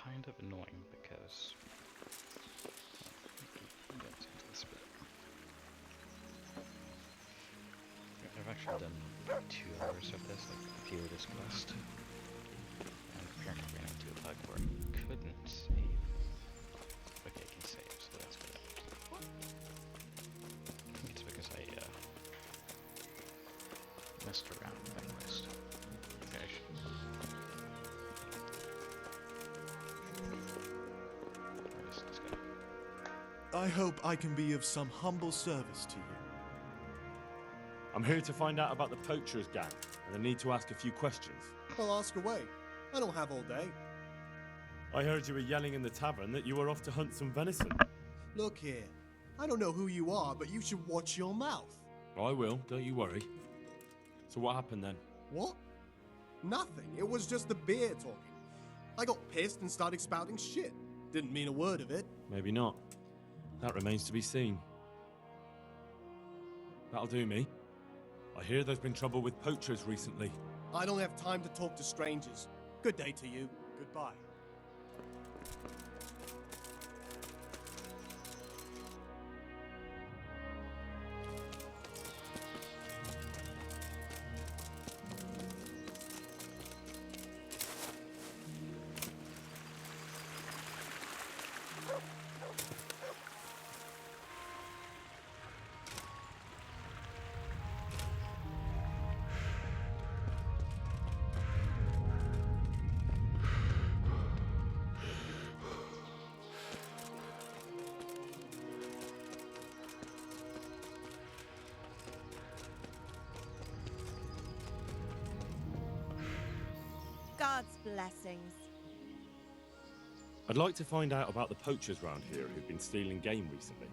kind of annoying because we'll get into this bit. I've actually done 2 hours of this, like pure this quest, and apparently ran into a bug where I couldn't save. Okay, I can save, so that's good. I think it's because I messed around with that quest. Okay, this guy. I hope I can be of some humble service to you. I'm here to find out about the poachers gang, and I need to ask a few questions. Well, ask away. I don't have all day. I heard you were yelling in the tavern that you were off to hunt some venison. Look here. I don't know who you are, but you should watch your mouth. I will, don't you worry. So what happened then? What? Nothing. It was just the beer talking. I got pissed and started spouting shit. Didn't mean a word of it. Maybe not. That remains to be seen. That'll do me. I hear there's been trouble with poachers recently. I don't have time to talk to strangers. Good day to you. Goodbye. God's blessings. I'd like to find out about the poachers round here who've been stealing game recently.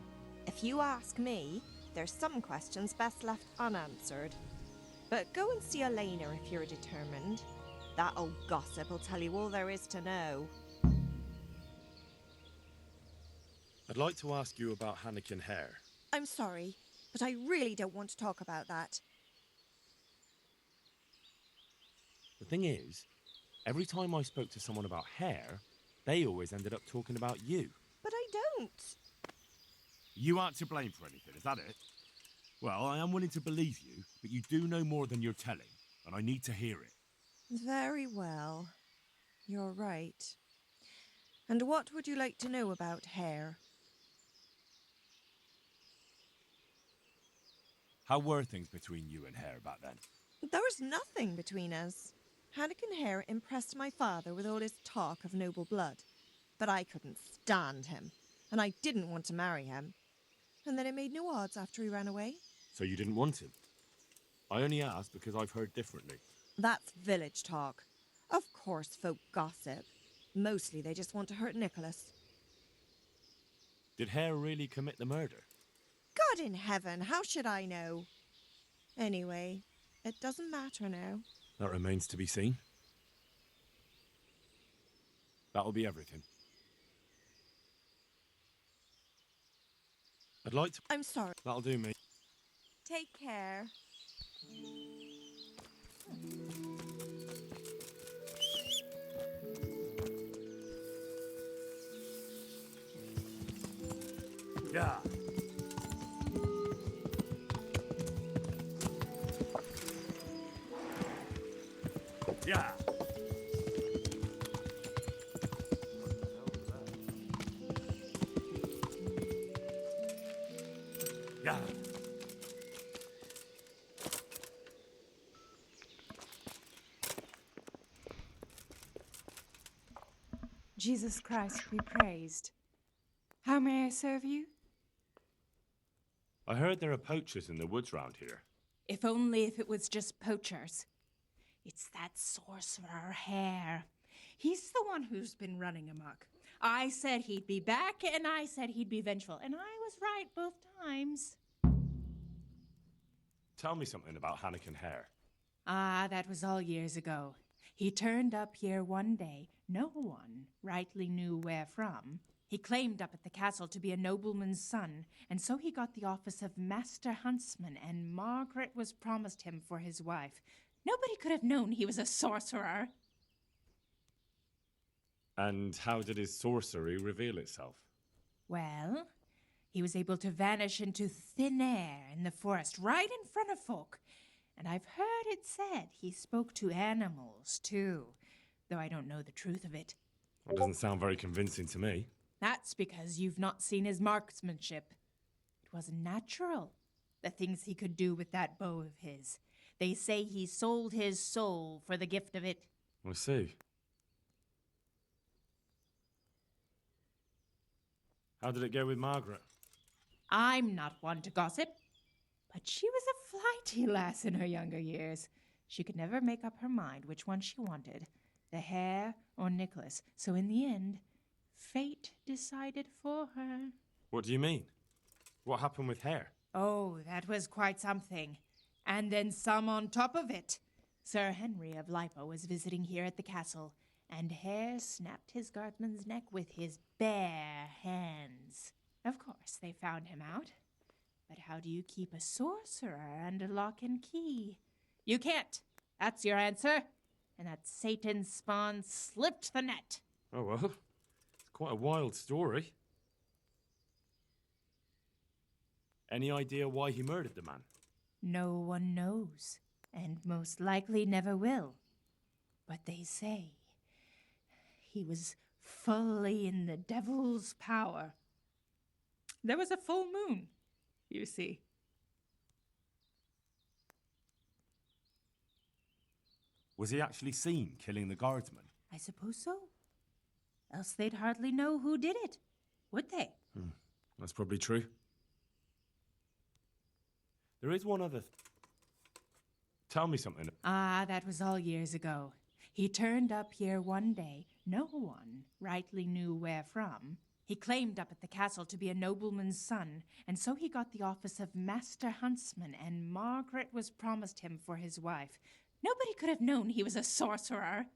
If you ask me, there's some questions best left unanswered. But go and see Elena if you're determined. That old gossip will tell you all there is to know. I'd like to ask you about Hannikin Hare. I'm sorry, but I really don't want to talk about that. The thing is, every time I spoke to someone about Hare, they always ended up talking about you. But I don't. You aren't to blame for anything, is that it? Well, I am willing to believe you, but you do know more than you're telling, and I need to hear it. Very well. You're right. And what would you like to know about Hare? How were things between you and Hare back then? There was nothing between us. Hannikin Hare impressed my father with all his talk of noble blood. But I couldn't stand him, and I didn't want to marry him. And then it made no odds after he ran away. So you didn't want him? I only asked because I've heard differently. That's village talk. Of course folk gossip. Mostly they just want to hurt Nicholas. Did Hare really commit the murder? God in heaven, how should I know? Anyway, it doesn't matter now. That remains to be seen. That'll be everything. I'd like to... I'm sorry. That'll do me. Take care. Yeah. Yeah. Yeah. Jesus Christ be praised. How may I serve you? I heard there are poachers in the woods round here. If only if it was just poachers. It's that sorcerer Hare. He's the one who's been running amok. I said he'd be back, and I said he'd be vengeful, and I was right both times. Tell me something about Hannikin Hare. Ah, that was all years ago. He turned up here one day. No one rightly knew where from. He claimed up at the castle to be a nobleman's son, and so he got the office of Master Huntsman, and Margaret was promised him for his wife. Nobody could have known he was a sorcerer. And how did his sorcery reveal itself? Well, he was able to vanish into thin air in the forest right in front of folk. And I've heard it said he spoke to animals, too, though I don't know the truth of it. That doesn't sound very convincing to me. That's because you've not seen his marksmanship. It wasn't natural, the things he could do with that bow of his. They say he sold his soul for the gift of it. I see. How did it go with Margaret? I'm not one to gossip, but she was a flighty lass in her younger years. She could never make up her mind which one she wanted, the hare or Nicholas. So in the end, fate decided for her. What do you mean? What happened with Hare? Oh, that was quite something. And then some on top of it. Sir Henry of Lipa was visiting here at the castle, and Hare snapped his guardsman's neck with his bare hands. Of course, they found him out. But how do you keep a sorcerer under lock and key? You can't. That's your answer. And that Satan's spawn slipped the net. Oh, well, it's quite a wild story. Any idea why he murdered the man? No one knows, and most likely never will. But they say he was fully in the devil's power. There was a full moon, you see. Was he actually seen killing the guardsman? I suppose so. Else they'd hardly know who did it, would they? That's probably true. There is one other... Tell me something. Ah, that was all years ago. He turned up here one day, no one rightly knew where from. He claimed up at the castle to be a nobleman's son, and so he got the office of Master Huntsman, and Margaret was promised him for his wife. Nobody could have known he was a sorcerer.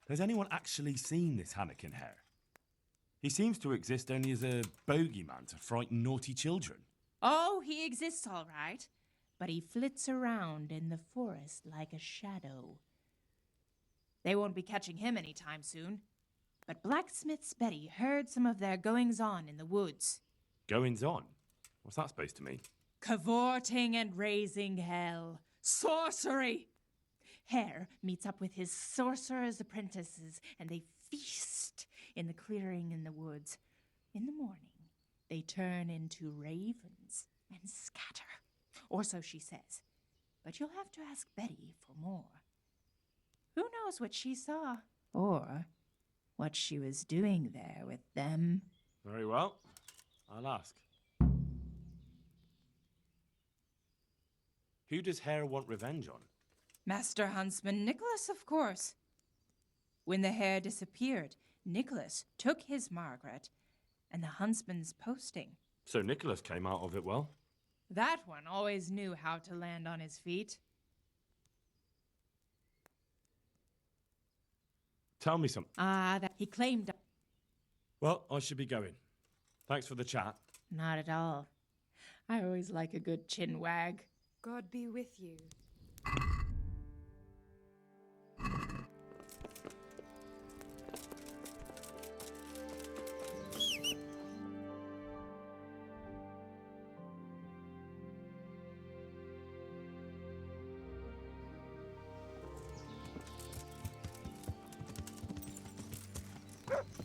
Has anyone actually seen this Hannikin Hare? He seems to exist only as a bogeyman to frighten naughty children. Oh, he exists all right, but he flits around in the forest like a shadow. They won't be catching him any time soon. But Blacksmith's Betty heard some of their goings-on in the woods. Goings-on? What's that supposed to mean? Cavorting and raising hell. Sorcery! Hare meets up with his sorcerer's apprentices, and they feast in the clearing in the woods. In the morning, they turn into ravens and scatter. Or so she says. But you'll have to ask Betty for more. Who knows what she saw? Or what she was doing there with them? Very well. I'll ask. Who does Hare want revenge on? Master Huntsman Nicholas, of course. When the hare disappeared, Nicholas took his Margaret and the huntsman's posting. So Nicholas came out of it well? That one always knew how to land on his feet. Tell me something. That he claimed... Well, I should be going. Thanks for the chat. Not at all. I always like a good chin wag. God be with you.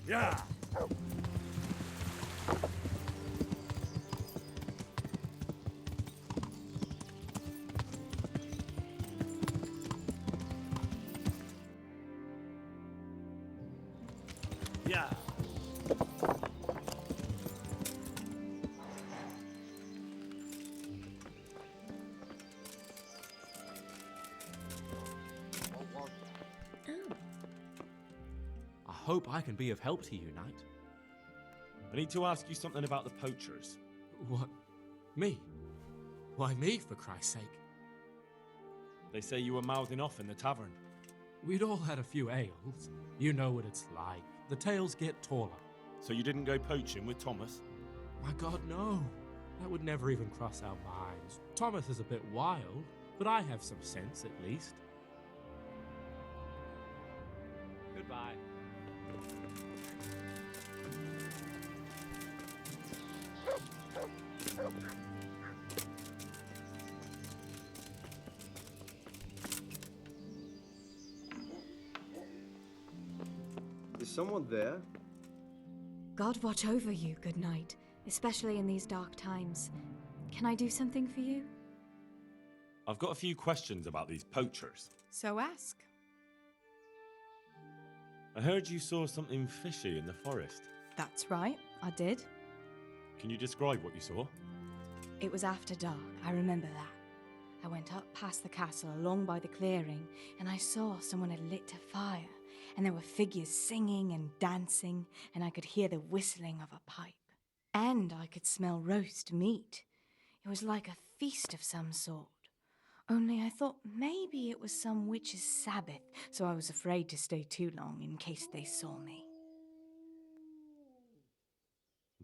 Yeah! Yeah! I hope I can be of help to you, Knight. I need to ask you something about the poachers. What? Me? Why me, for Christ's sake? They say you were mouthing off in the tavern. We'd all had a few ales. You know what it's like. The tales get taller. So you didn't go poaching with Thomas? My God, no. That would never even cross our minds. Thomas is a bit wild, but I have some sense at least. Goodbye. Is someone there? God watch over you, good night, especially in these dark times. Can I do something for you? I've got a few questions about these poachers. So ask. I heard you saw something fishy in the forest. That's right, I did. Can you describe what you saw? It was after dark, I remember that. I went up past the castle along by the clearing, and I saw someone had lit a fire, and there were figures singing and dancing, and I could hear the whistling of a pipe. And I could smell roast meat. It was like a feast of some sort. Only I thought maybe it was some witch's Sabbath, so I was afraid to stay too long in case they saw me.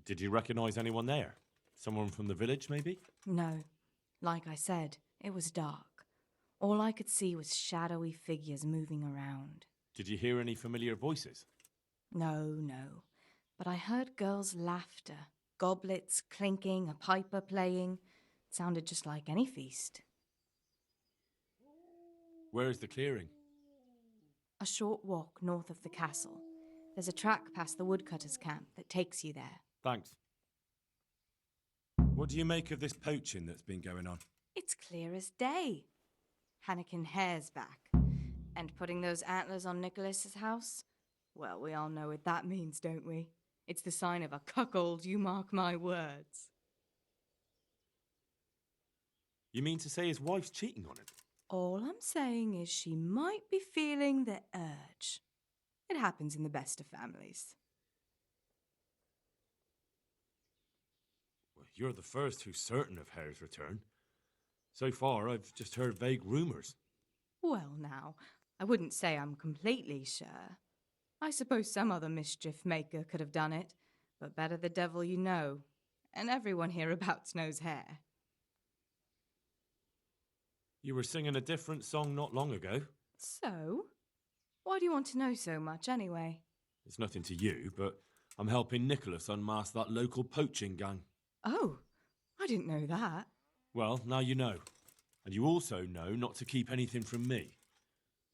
Did you recognize anyone there? Someone from the village, maybe? No. Like I said, it was dark. All I could see was shadowy figures moving around. Did you hear any familiar voices? No. But I heard girls' laughter, goblets clinking, a piper playing. It sounded just like any feast. Where is the clearing? A short walk north of the castle. There's a track past the woodcutter's camp that takes you there. Thanks. What do you make of this poaching that's been going on? It's clear as day. Hannikin Hare's back. And putting those antlers on Nicholas's house? Well, we all know what that means, don't we? It's the sign of a cuckold, you mark my words. You mean to say his wife's cheating on him? All I'm saying is she might be feeling the urge. It happens in the best of families. Well, you're the first who's certain of Hare's return. So far, I've just heard vague rumours. Well, now, I wouldn't say I'm completely sure. I suppose some other mischief maker could have done it, but better the devil you know. And everyone hereabouts knows Hare. You were singing a different song not long ago. So? Why do you want to know so much, anyway? It's nothing to you, but I'm helping Nicholas unmask that local poaching gang. Oh, I didn't know that. Well, now you know. And you also know not to keep anything from me.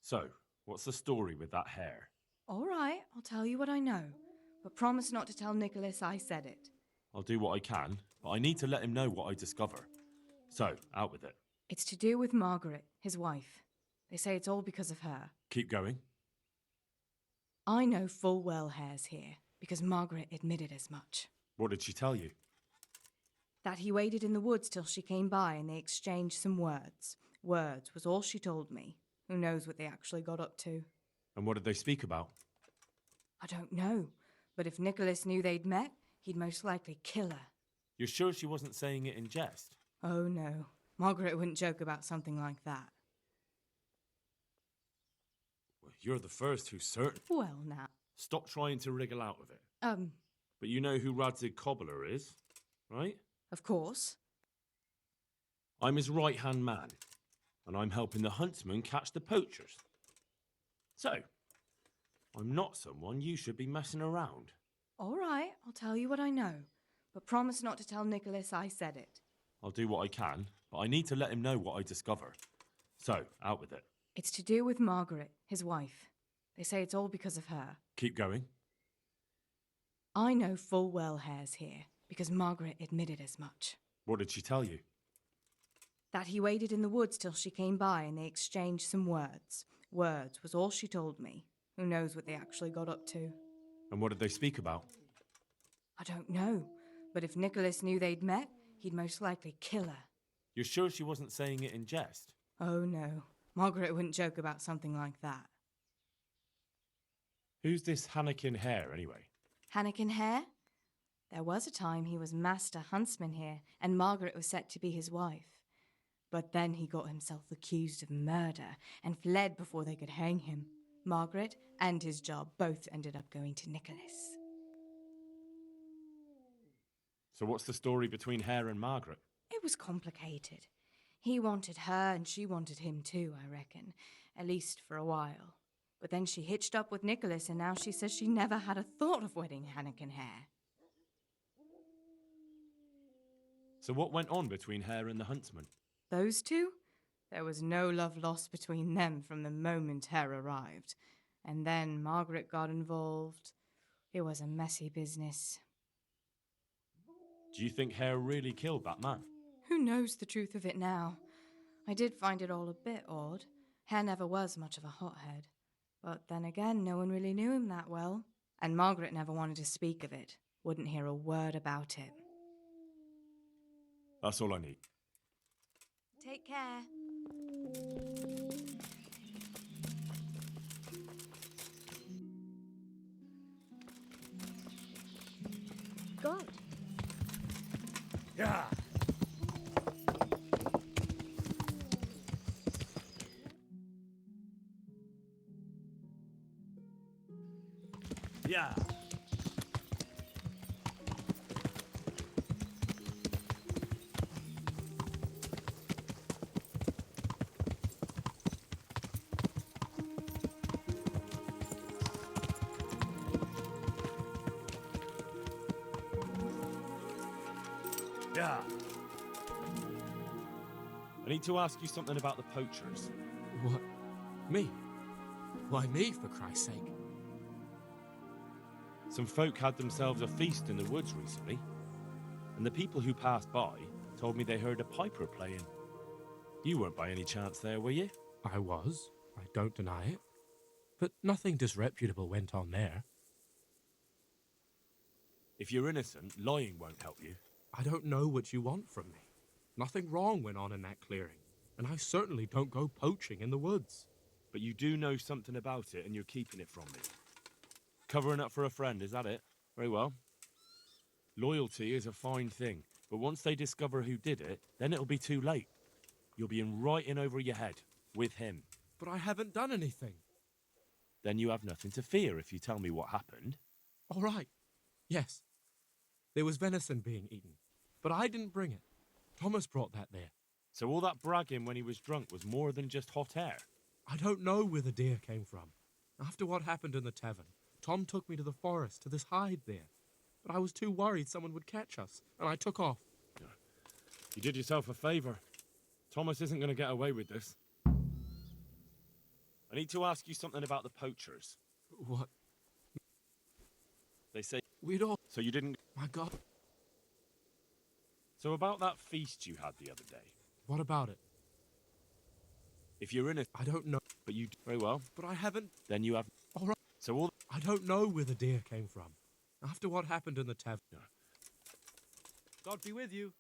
So, what's the story with that Hare? All right, I'll tell you what I know. But promise not to tell Nicholas I said it. I'll do what I can, but I need to let him know what I discover. So, out with it. It's to do with Margaret, his wife. They say it's all because of her. Keep going. I know full well Hare's here, because Margaret admitted as much. What did she tell you? That he waited in the woods till she came by and they exchanged some words. Words was all she told me. Who knows what they actually got up to? And what did they speak about? I don't know, but if Nicholas knew they'd met, he'd most likely kill her. You're sure she wasn't saying it in jest? Oh no, Margaret wouldn't joke about something like that. Well, you're the first who's certain. Well, now. Stop trying to wriggle out of it. But you know who Radzig Cobbler is, right? Of course. I'm his right-hand man, and I'm helping the huntsman catch the poachers. So, I'm not someone you should be messing around. All right, I'll tell you what I know, but promise not to tell Nicholas I said it. I'll do what I can, but I need to let him know what I discover. So, out with it. It's to do with Margaret, his wife. They say it's all because of her. Keep going. I know full well Hare's here, because Margaret admitted as much. What did she tell you? That he waited in the woods till she came by and they exchanged some words. Words was all she told me. Who knows what they actually got up to? And what did they speak about? I don't know, but if Nicholas knew they'd met, he'd most likely kill her. You're sure she wasn't saying it in jest? Oh no, Margaret wouldn't joke about something like that. Who's this Hannikin Hare, anyway? Hannikin Hare? There was a time he was master huntsman here, and Margaret was set to be his wife. But then he got himself accused of murder and fled before they could hang him. Margaret and his job both ended up going to Nicholas. So what's the story between Hare and Margaret? It was complicated. He wanted her and she wanted him too, I reckon. At least for a while. But then she hitched up with Nicholas and now she says she never had a thought of wedding Hannikin Hare. So what went on between Hare and the huntsman? Those two? There was no love lost between them from the moment Hare arrived. And then Margaret got involved. It was a messy business. Do you think Hare really killed that man? Who knows the truth of it now? I did find it all a bit odd. Hare never was much of a hothead. But then again, no one really knew him that well. And Margaret never wanted to speak of it. Wouldn't hear a word about it. That's all I need. Take care. God. Yeah. Yeah. Yeah. I need to ask you something about the poachers. What? Me? Why me, for Christ's sake? Some folk had themselves a feast in the woods recently, and the people who passed by told me they heard a piper playing. You weren't by any chance there, were you? I was. I don't deny it. But nothing disreputable went on there. If you're innocent, lying won't help you. I don't know what you want from me. Nothing wrong went on in that clearing, and I certainly don't go poaching in the woods. But you do know something about it, and you're keeping it from me. Covering up for a friend, is that it? Very well. Loyalty is a fine thing, but once they discover who did it, then it'll be too late. You'll be right in over your head, with him. But I haven't done anything. Then you have nothing to fear if you tell me what happened. All right. Yes. There was venison being eaten, but I didn't bring it. Thomas brought that there. So all that bragging when he was drunk was more than just hot air? I don't know where the deer came from. After what happened in the tavern, Tom took me to the forest to this hide there. But I was too worried someone would catch us, and I took off. You did yourself a favour. Thomas isn't going to get away with this. I need to ask you something about the poachers. What? They say... We'd all... So you didn't... My God. So about that feast you had the other day. What about it? If you're in it... I don't know. But you... Very well. But I haven't... Then you have... All right. So all... I don't know where the deer came from. After what happened in the tavern... God be with you.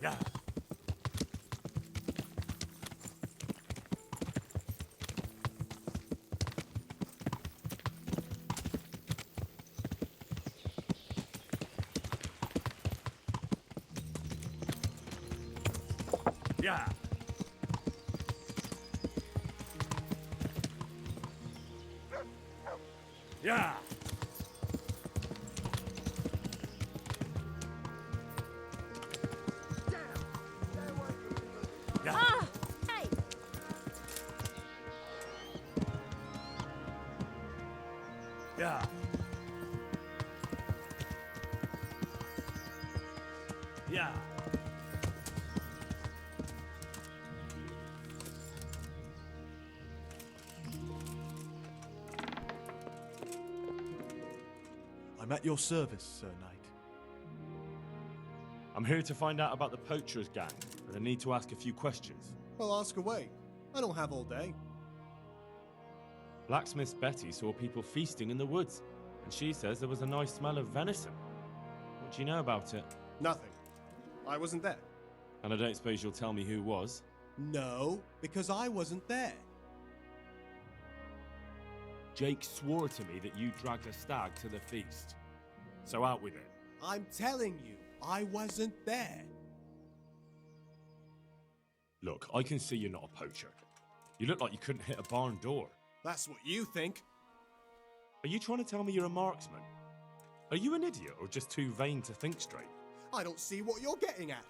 Yeah. Yeah. Yeah. Ah! Hey! Yeah. Yeah. I'm at your service, Sir Knight. I'm here to find out about the poachers gang, and I need to ask a few questions. Well, ask away. I don't have all day. Blacksmith Betty saw people feasting in the woods, and she says there was a nice smell of venison. What do you know about it? Nothing. I wasn't there. And I don't suppose you'll tell me who was? No, because I wasn't there. Jake swore to me that you dragged a stag to the feast. So out with it. I'm telling you, I wasn't there. Look, I can see you're not a poacher. You look like you couldn't hit a barn door. That's what you think. Are you trying to tell me you're a marksman? Are you an idiot or just too vain to think straight? I don't see what you're getting at.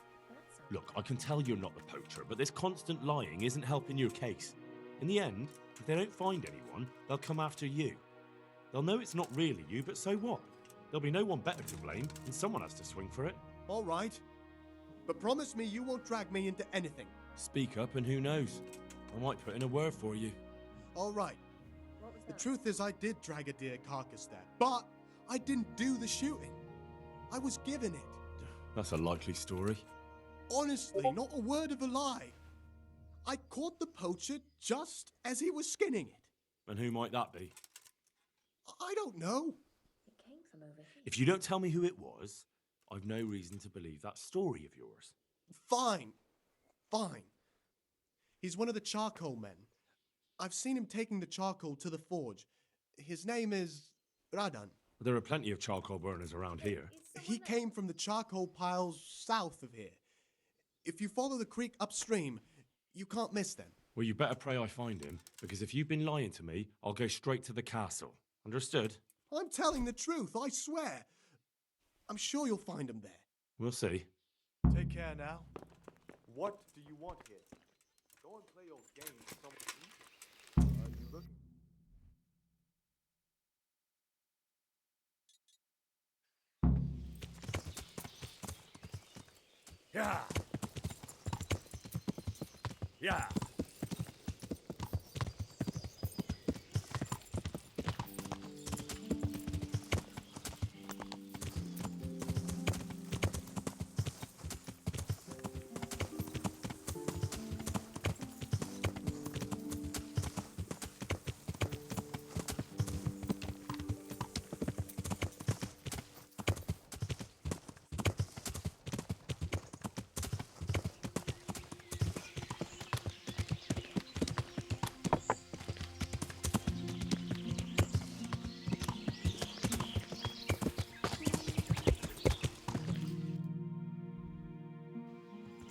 Look, I can tell you're not the poacher, but this constant lying isn't helping your case. In the end, if they don't find anyone, they'll come after you. They'll know it's not really you, but so what? There'll be no one better to blame, and someone has to swing for it. All right. But promise me you won't drag me into anything. Speak up and who knows? I might put in a word for you. All right. The truth is I did drag a deer carcass there, but I didn't do the shooting. I was given it. That's a likely story. Honestly, not a word of a lie. I caught the poacher just as he was skinning it. And who might that be? I don't know. It came from over here. If you don't tell me who it was, I've no reason to believe that story of yours. Fine. Fine. He's one of the charcoal men. I've seen him taking the charcoal to the forge. His name is Radan. There are plenty of charcoal burners around here. He came from the charcoal piles south of here. If you follow the creek upstream, you can't miss them. Well, you better pray I find him, because if you've been lying to me, I'll go straight to the castle. Understood? I'm telling the truth, I swear. I'm sure you'll find him there. We'll see. Take care now. What do you want here? Go and play your game somewhere. Are you looking? Yeah. Yeah.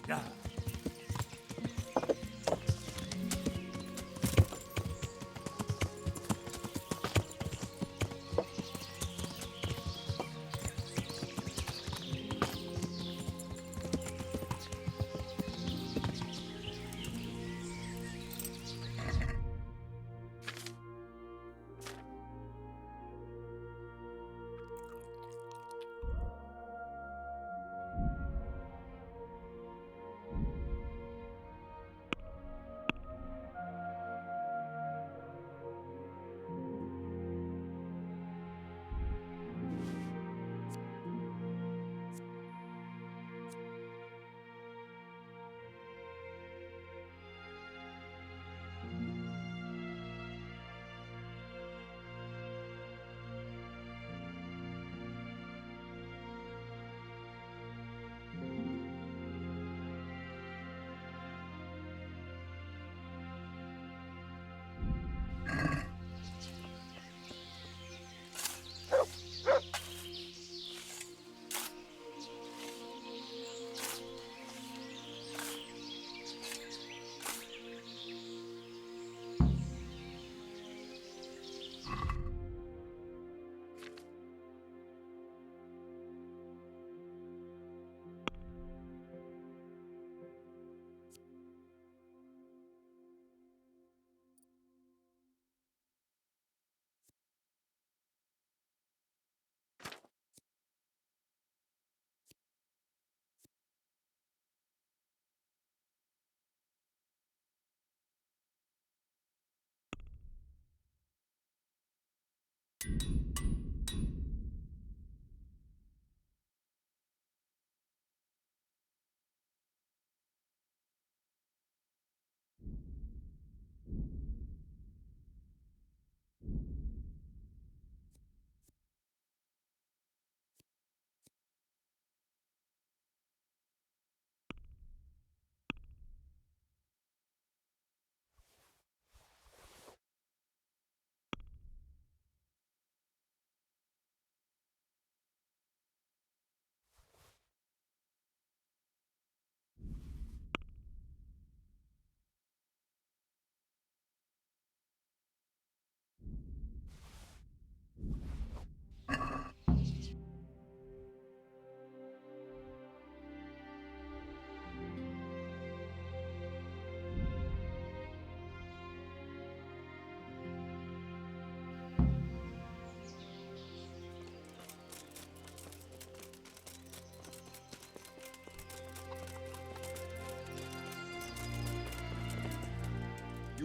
Yeah.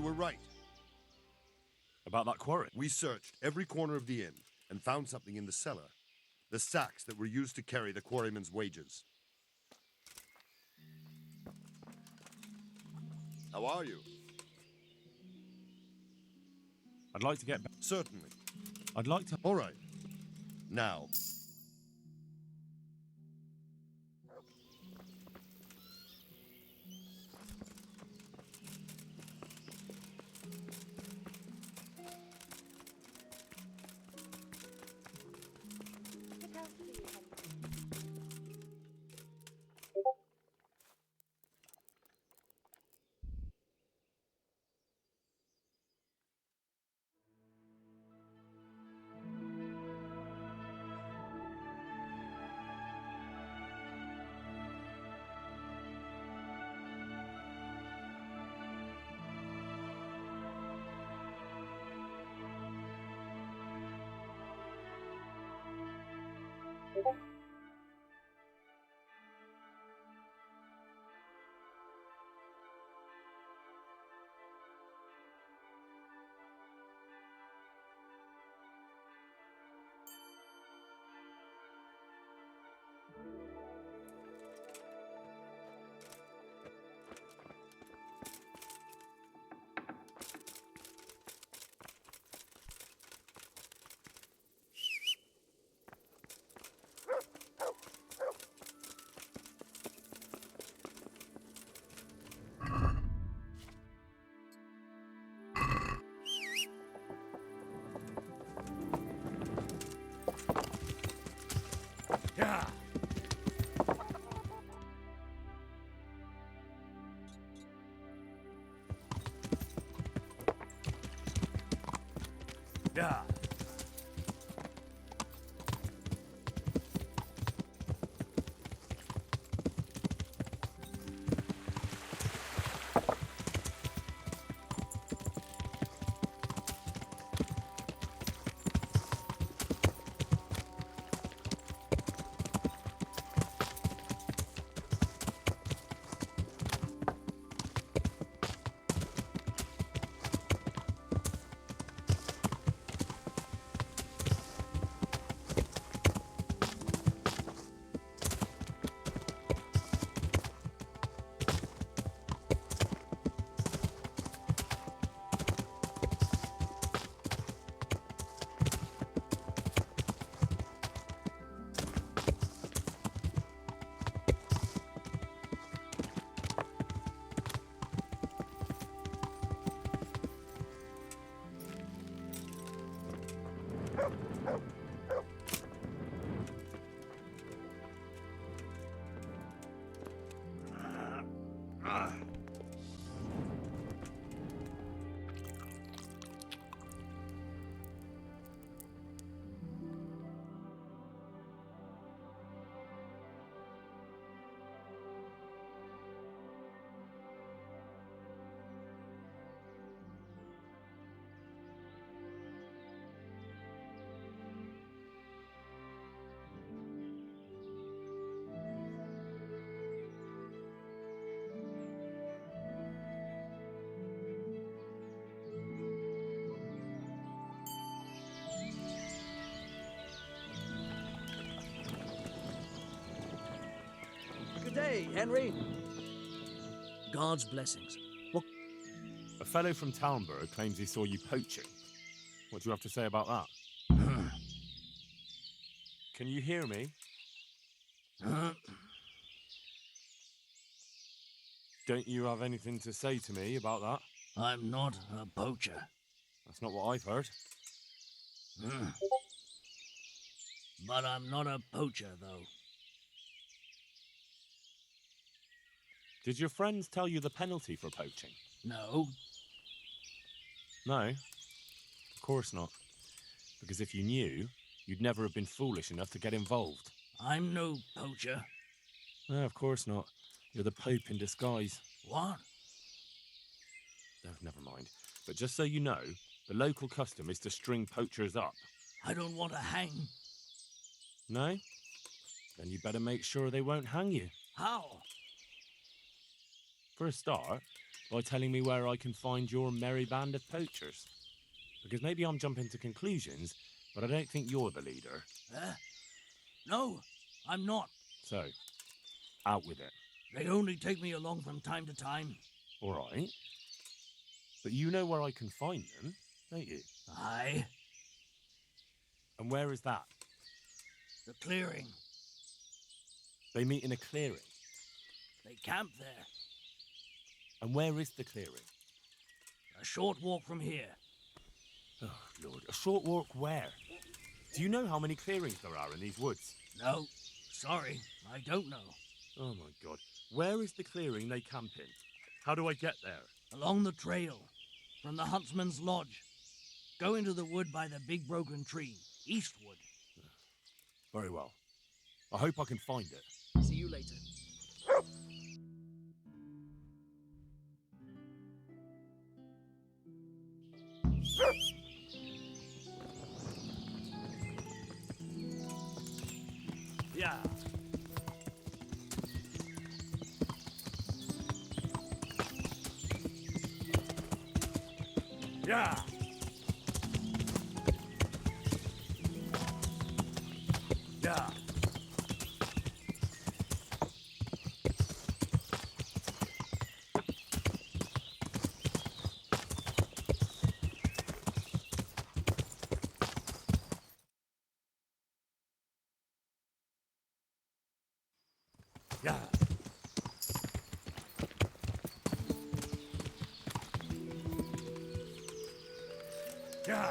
you were right. About that quarry? We searched every corner of the inn and found something in the cellar. The sacks that were used to carry the quarryman's wages. How are you? I'd like to get back. Certainly. I'd like to. All right. Now. Yeah. Yeah. Good day, Henry. God's blessings. What? A fellow from Talmberg claims he saw you poaching. What do you have to say about that? Can you hear me? Don't you have anything to say to me about that? I'm not a poacher. That's not what I've heard. But I'm not a poacher, though. Did your friends tell you the penalty for poaching? No. No? Of course not. Because if you knew, you'd never have been foolish enough to get involved. I'm no poacher. No, of course not. You're the Pope in disguise. What? Oh, never mind. But just so you know, the local custom is to string poachers up. I don't want to hang. No? Then you better make sure they won't hang you. How? For a start, By telling me where I can find your merry band of poachers? Because maybe I'm jumping to conclusions, but I don't think you're the leader. No, I'm not. So, out with it. They only take me along from time to time. All right. But you know where I can find them, don't you? Aye. And where is that? The clearing. They meet in a clearing. They camp there. And where is the clearing? A short walk from here. Oh, Lord. A short walk where? Do you know how many clearings there are in these woods? No. Sorry, I don't know. Oh, my God. Where is the clearing they camp in? How do I get there? Along the trail. From the huntsman's lodge. Go into the wood by the big broken tree. Eastward. Very well. I hope I can find it. See you later. Yeah. Yeah. Yeah. Yeah. Yeah.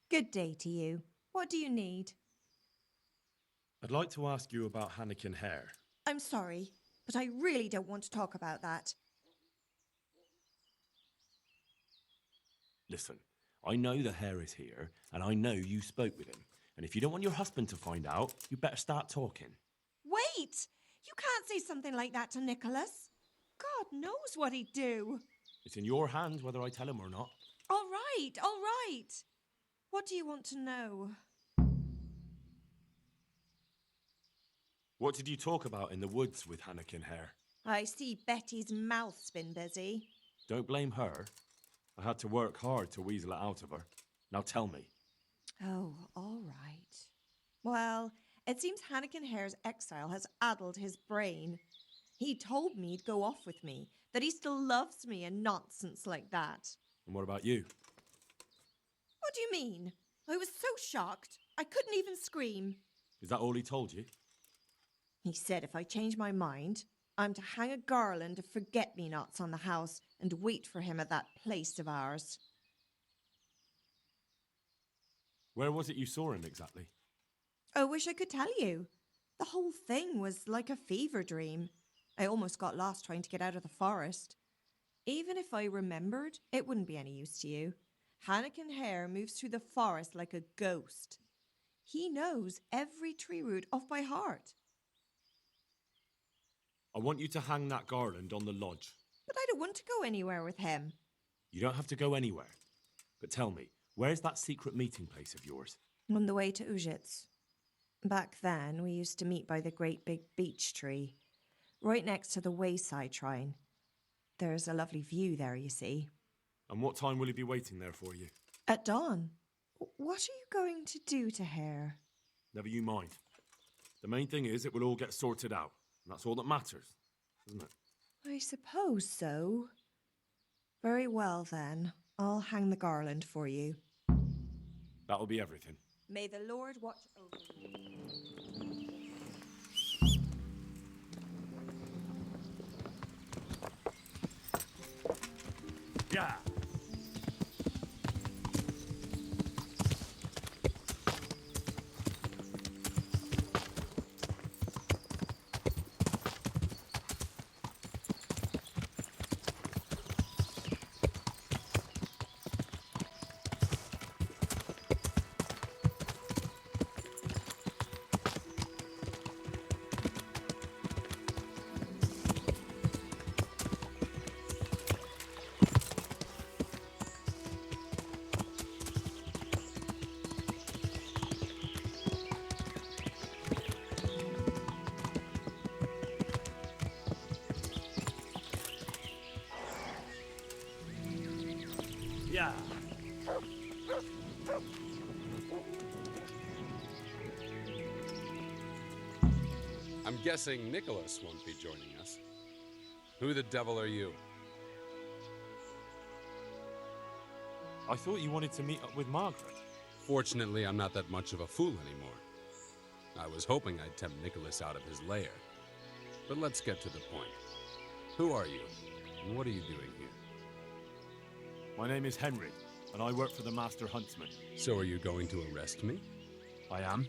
Good day to you. What do you need? I'd like to ask you about Hannikin Hare. I'm sorry, but I really don't want to talk about that. Listen, I know the hare is here, and I know you spoke with him. And if you don't want your husband to find out, you better start talking. Wait! You can't say something like that to Nicholas. God knows what he'd do. It's in your hands whether I tell him or not. All right, all right. What do you want to know? What did you talk about in the woods with Hannikin Hare? I see Betty's mouth's been busy. Don't blame her. I had to work hard to weasel it out of her. Now tell me. Oh, all right. Well, it seems Hannikin Hare's exile has addled his brain. He told me he'd go off with me, that he still loves me and nonsense like that. And what about you? What do you mean? I was so shocked, I couldn't even scream. Is that all he told you? He said if I change my mind, I'm to hang a garland of forget-me-nots on the house and wait for him at that place of ours. Where was it you saw him exactly? I wish I could tell you. The whole thing was like a fever dream. I almost got lost trying to get out of the forest. Even if I remembered, it wouldn't be any use to you. Hannikin Hare moves through the forest like a ghost. He knows every tree root off by heart. I want you to hang that garland on the lodge. But I don't want to go anywhere with him. You don't have to go anywhere. But tell me, where's that secret meeting place of yours? On the way to Ujits. Back then, we used to meet by the great big beech tree, right next to the wayside shrine. There's a lovely view there, you see. And what time will he be waiting there for you? At dawn. What are you going to do to Hare? Never you mind. The main thing is it will all get sorted out. And that's all that matters, isn't it? I suppose so. Very well, then. I'll hang the garland for you. That'll be everything. May the Lord watch over you. Yeah. Yeah. I'm guessing Nicholas won't be joining us. Who the devil are you? I thought you wanted to meet up with Margaret. Fortunately, I'm not that much of a fool anymore. I was hoping I'd tempt Nicholas out of his lair. But let's get to the point. Who are you? And what are you doing here? My name is Henry, and I work for the Master Huntsman. So are you going to arrest me? I am.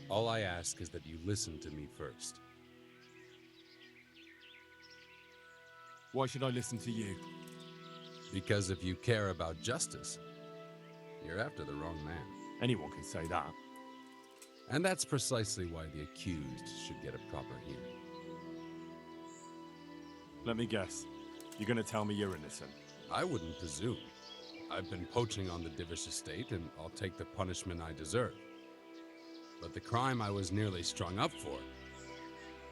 All I ask is that you listen to me first. Why should I listen to you? Because if you care about justice, you're after the wrong man. Anyone can say that. And that's precisely why the accused should get a proper hearing. Let me guess. You're gonna tell me you're innocent. I wouldn't presume. I've been poaching on the Divish estate, and I'll take the punishment I deserve. But the crime I was nearly strung up for,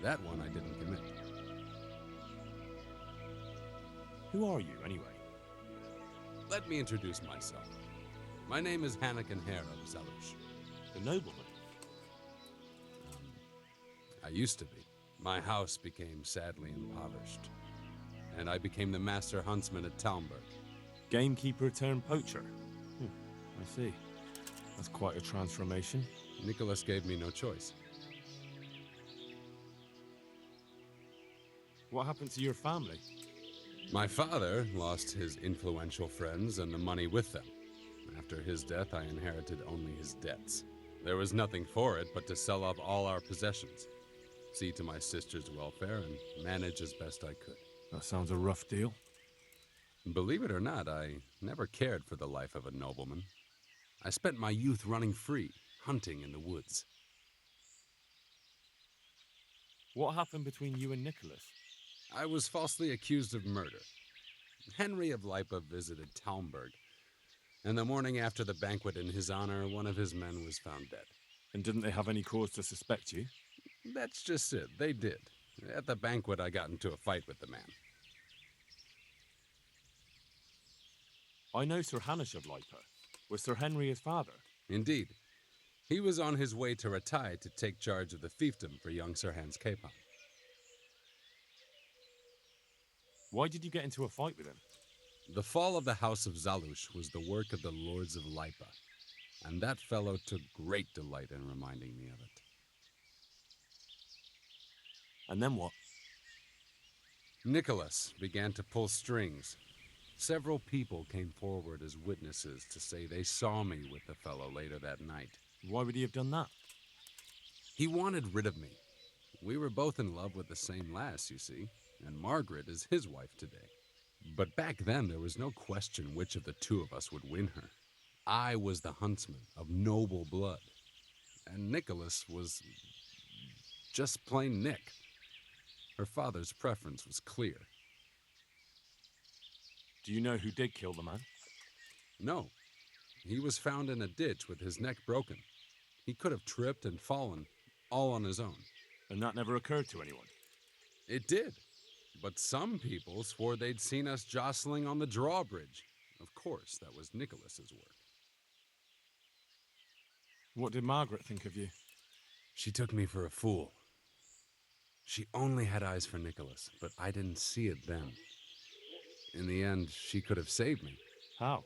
that one I didn't commit. Who are you, anyway? Let me introduce myself. My name is Hannikin Hare of Zalush. The nobleman? I used to be. My house became sadly impoverished, and I became the master huntsman at Talmberg. Gamekeeper turned poacher? I see. That's quite a transformation. Nicholas gave me no choice. What happened to your family? My father lost his influential friends and the money with them. After his death, I inherited only his debts. There was nothing for it but to sell off all our possessions, see to my sister's welfare, and manage as best I could. That sounds a rough deal. Believe it or not, I never cared for the life of a nobleman. I spent my youth running free, hunting in the woods. What happened between you and Nicholas? I was falsely accused of murder. Henry of Lipa visited Talmberg, and the morning after the banquet in his honor, one of his men was found dead. And didn't they have any cause to suspect you? That's just it. They did. At the banquet, I got into a fight with the man. I know Sir Hanish of Lipa. Was Sir Henry his father? Indeed. He was on his way to Ratai to take charge of the fiefdom for young Sir Hans Capon. Why did you get into a fight with him? The fall of the House of Zalush was the work of the Lords of Lipa, and that fellow took great delight in reminding me of it. And then what? Nicholas began to pull strings. Several people came forward as witnesses to say they saw me with the fellow later that night. Why would he have done that? He wanted rid of me. We were both in love with the same lass, you see, and Margaret is his wife today. But back then, there was no question which of the two of us would win her. I was the huntsman of noble blood, and Nicholas was just plain Nick. Her father's preference was clear. Do you know who did kill the man? No. He was found in a ditch with his neck broken. He could have tripped and fallen, all on his own. And that never occurred to anyone? It did. But some people swore they'd seen us jostling on the drawbridge. Of course, that was Nicholas's work. What did Margaret think of you? She took me for a fool. She only had eyes for Nicholas, but I didn't see it then. In the end, she could have saved me. How?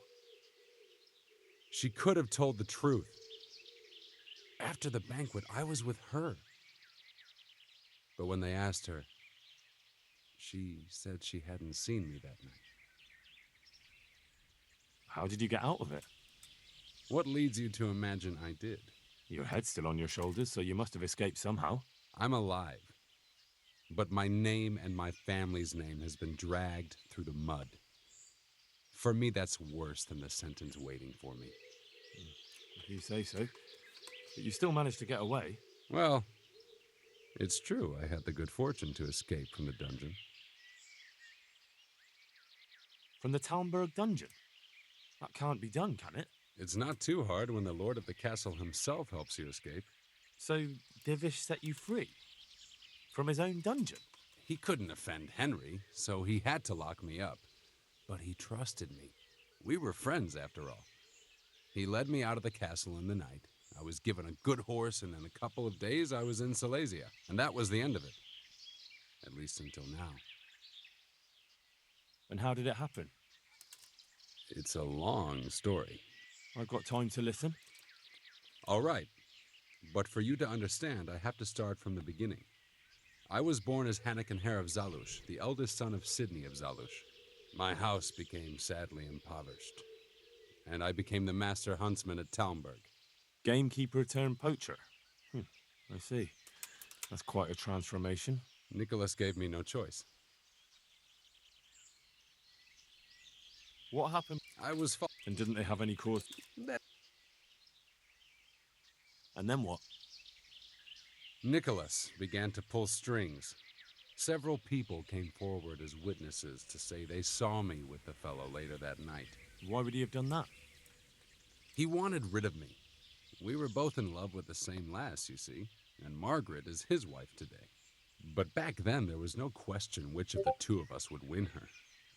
She could have told the truth. After the banquet, I was with her. But when they asked her, she said she hadn't seen me that night. How did you get out of it? What leads you to imagine I did? Your head's still on your shoulders, so you must have escaped somehow. I'm alive. But my name and my family's name has been dragged through the mud. For me, that's worse than the sentence waiting for me. If you say so. But you still managed to get away. Well, it's true. I had the good fortune to escape from the dungeon. From the Talmberg dungeon? That can't be done, can it? It's not too hard when the lord of the castle himself helps you escape. So Divish set you free? From his own dungeon? He couldn't offend Henry, so he had to lock me up. But he trusted me. We were friends, after all. He led me out of the castle in the night. I was given a good horse, and in a couple of days I was in Silesia. And that was the end of it. At least until now. And how did it happen? It's a long story. I've got time to listen. All right. But for you to understand, I have to start from the beginning. I was born as Hanakin of Zalush, the eldest son of Sidney of Zalush. My house became sadly impoverished, and I became the master huntsman at Talmberg. Gamekeeper turned poacher. I see. That's quite a transformation. Nicholas gave me no choice. What happened? I was And didn't they have any cause? And then what? Nicholas began to pull strings. Several people came forward as witnesses to say they saw me with the fellow later that night. Why would he have done that? He wanted rid of me. We were both in love with the same lass, you see, and Margaret is his wife today. But back then, there was no question which of the two of us would win her.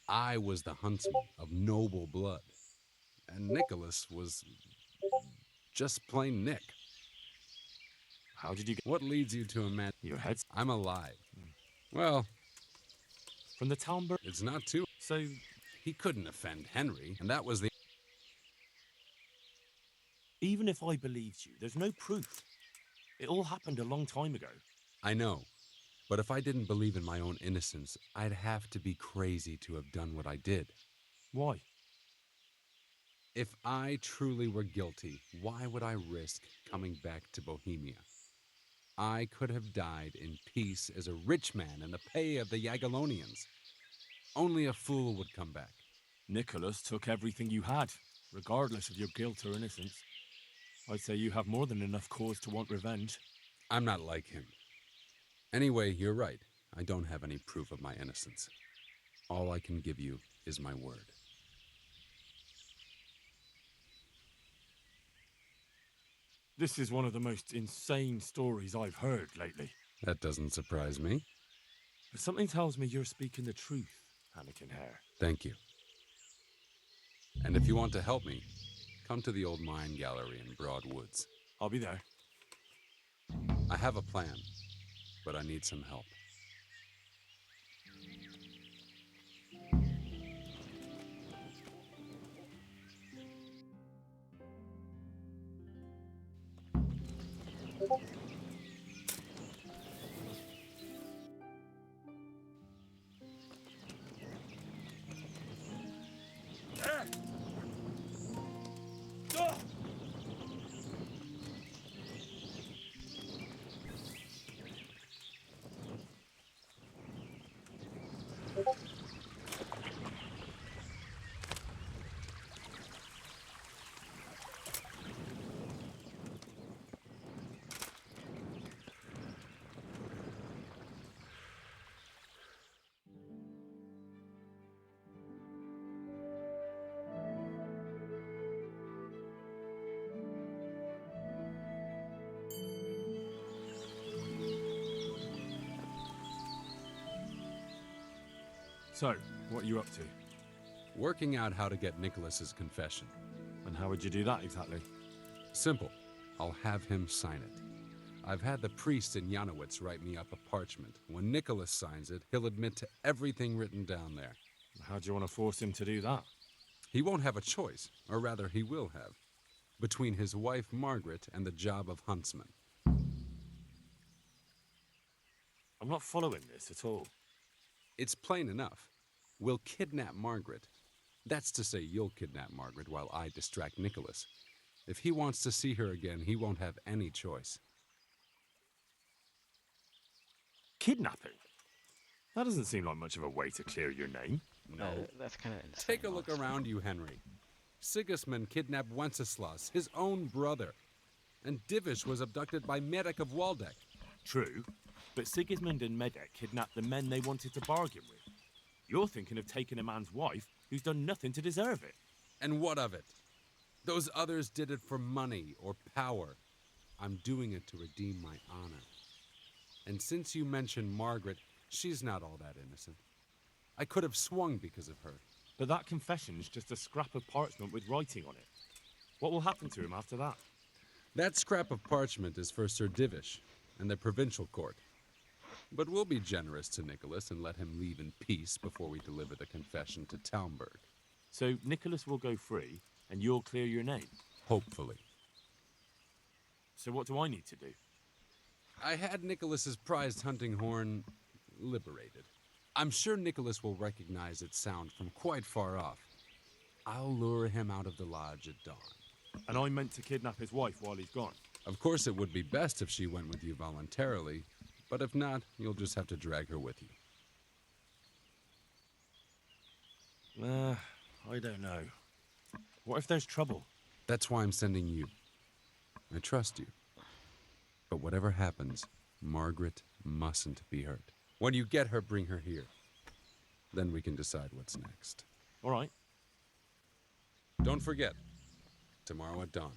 I was the huntsman of noble blood, and Nicholas was just plain Nick. How did you get... What leads you to imagine... Your head's... I'm alive. Well... From the Talmberg? It's not too... So... He couldn't offend Henry, and that was the... Even if I believed you, there's no proof. It all happened a long time ago. I know. But if I didn't believe in my own innocence, I'd have to be crazy to have done what I did. Why? If I truly were guilty, why would I risk coming back to Bohemia? I could have died in peace as a rich man in the pay of the Jagiellonians. Only a fool would come back. Nicholas took everything you had, regardless of your guilt or innocence. I'd say you have more than enough cause to want revenge. I'm not like him. Anyway, you're right. I don't have any proof of my innocence. All I can give you is my word. This is one of the most insane stories I've heard lately. That doesn't surprise me. But something tells me you're speaking the truth, Anakin Hare. Thank you. And if you want to help me, come to the old mine gallery in Broadwoods. I'll be there. I have a plan, but I need some help. So, what are you up to? Working out how to get Nicholas's confession. And how would you do that exactly? Simple. I'll have him sign it. I've had the priest in Janowitz write me up a parchment. When Nicholas signs it, he'll admit to everything written down there. How do you want to force him to do that? He won't have a choice, or rather he will have, between his wife Margaret and the job of huntsman. I'm not following this at all. It's plain enough. We'll kidnap Margaret. That's to say, you'll kidnap Margaret while I distract Nicholas. If he wants to see her again, he won't have any choice. Kidnapping? That doesn't seem like much of a way to clear your name. No. That's kind of insane. Take a look around you, Henry. Sigismund kidnapped Wenceslas, his own brother. And Divish was abducted by Medek of Waldeck. True, but Sigismund and Medek kidnapped the men they wanted to bargain with. You're thinking of taking a man's wife who's done nothing to deserve it. And what of it? Those others did it for money or power. I'm doing it to redeem my honor. And since you mentioned Margaret, she's not all that innocent. I could have swung because of her. But that confession's just a scrap of parchment with writing on it. What will happen to him after that? That scrap of parchment is for Sir Divish and the provincial court. But we'll be generous to Nicholas and let him leave in peace before we deliver the confession to Townburg. So Nicholas will go free, and you'll clear your name? Hopefully. So what do I need to do? I had Nicholas's prized hunting horn liberated. I'm sure Nicholas will recognize its sound from quite far off. I'll lure him out of the lodge at dawn. And I meant to kidnap his wife while he's gone? Of course it would be best if she went with you voluntarily, but if not, you'll just have to drag her with you. I don't know. What if there's trouble? That's why I'm sending you. I trust you. But whatever happens, Margaret mustn't be hurt. When you get her, bring her here. Then we can decide what's next. All right. Don't forget, tomorrow at dawn.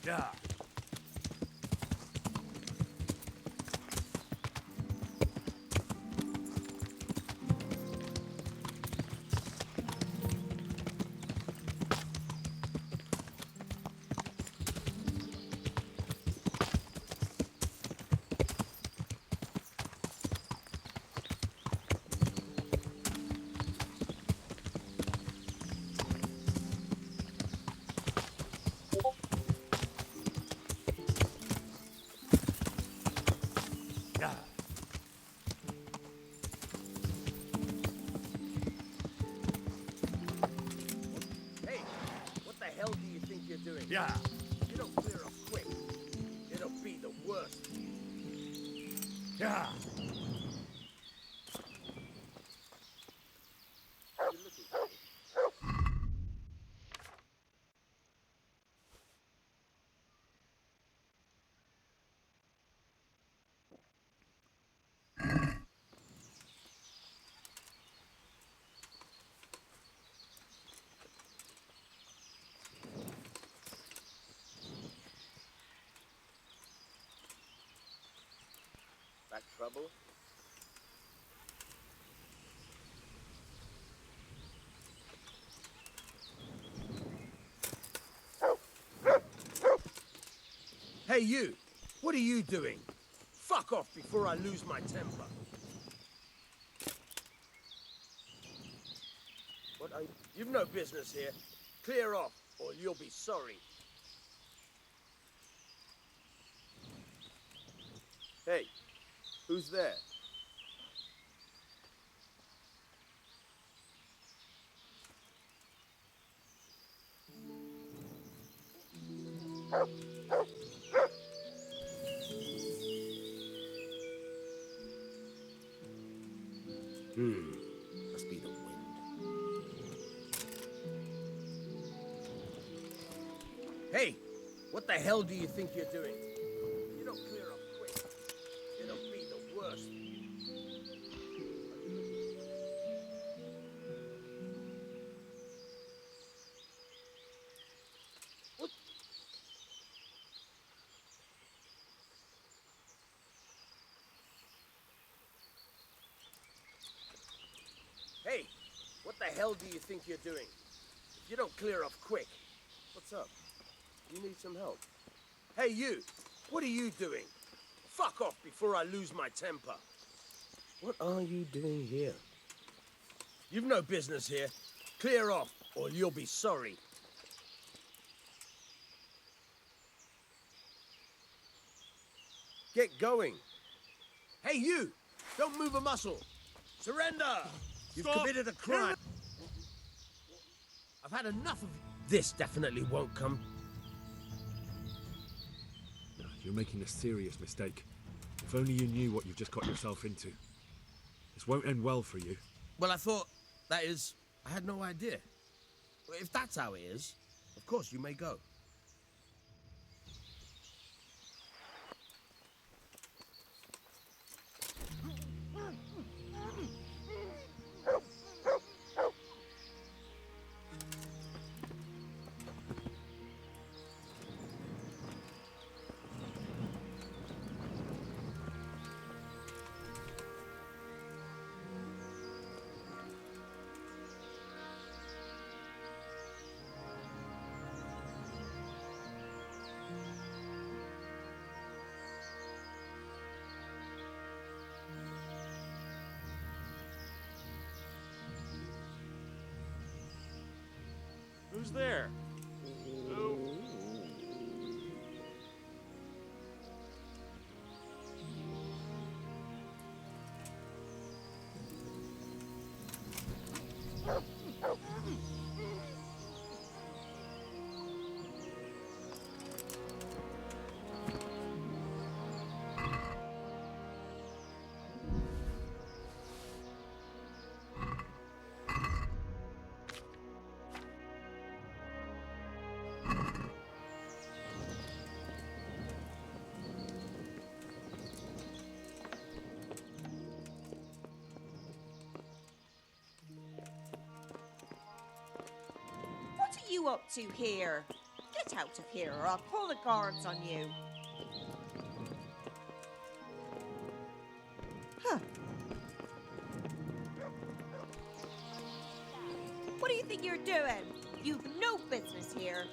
Yeah. Hey, what the hell do you think you're doing? Yeah. If you don't clear up quick, it'll be the worst. Yeah. What are you looking for? That trouble? Hey, you! What are you doing? Fuck off before I lose my temper. What are you? You've no business here. Clear off, or you'll be sorry. Hey, who's there? Must be the wind. Hey, what the hell do you think you're doing? If you don't clear up quick, it'll be the worst. What? Hey, what the hell do you think you're doing? If you don't clear up quick. What's up? You need some help? Hey, you! What are you doing? Fuck off before I lose my temper. What are you doing here? You've no business here. Clear off, or you'll be sorry. Get going. Hey, you! Don't move a muscle. Surrender! You've committed a crime. I've had enough of this. Definitely won't come. You're making a serious mistake. If only you knew what you've just got yourself into. This won't end well for you. Well, I thought, that is, I had no idea. Well, if that's how it is, of course you may go. Who's there? Who? What are you up to here? Get out of here or I'll call the guards on you. Huh. What do you think you're doing? You've no business here.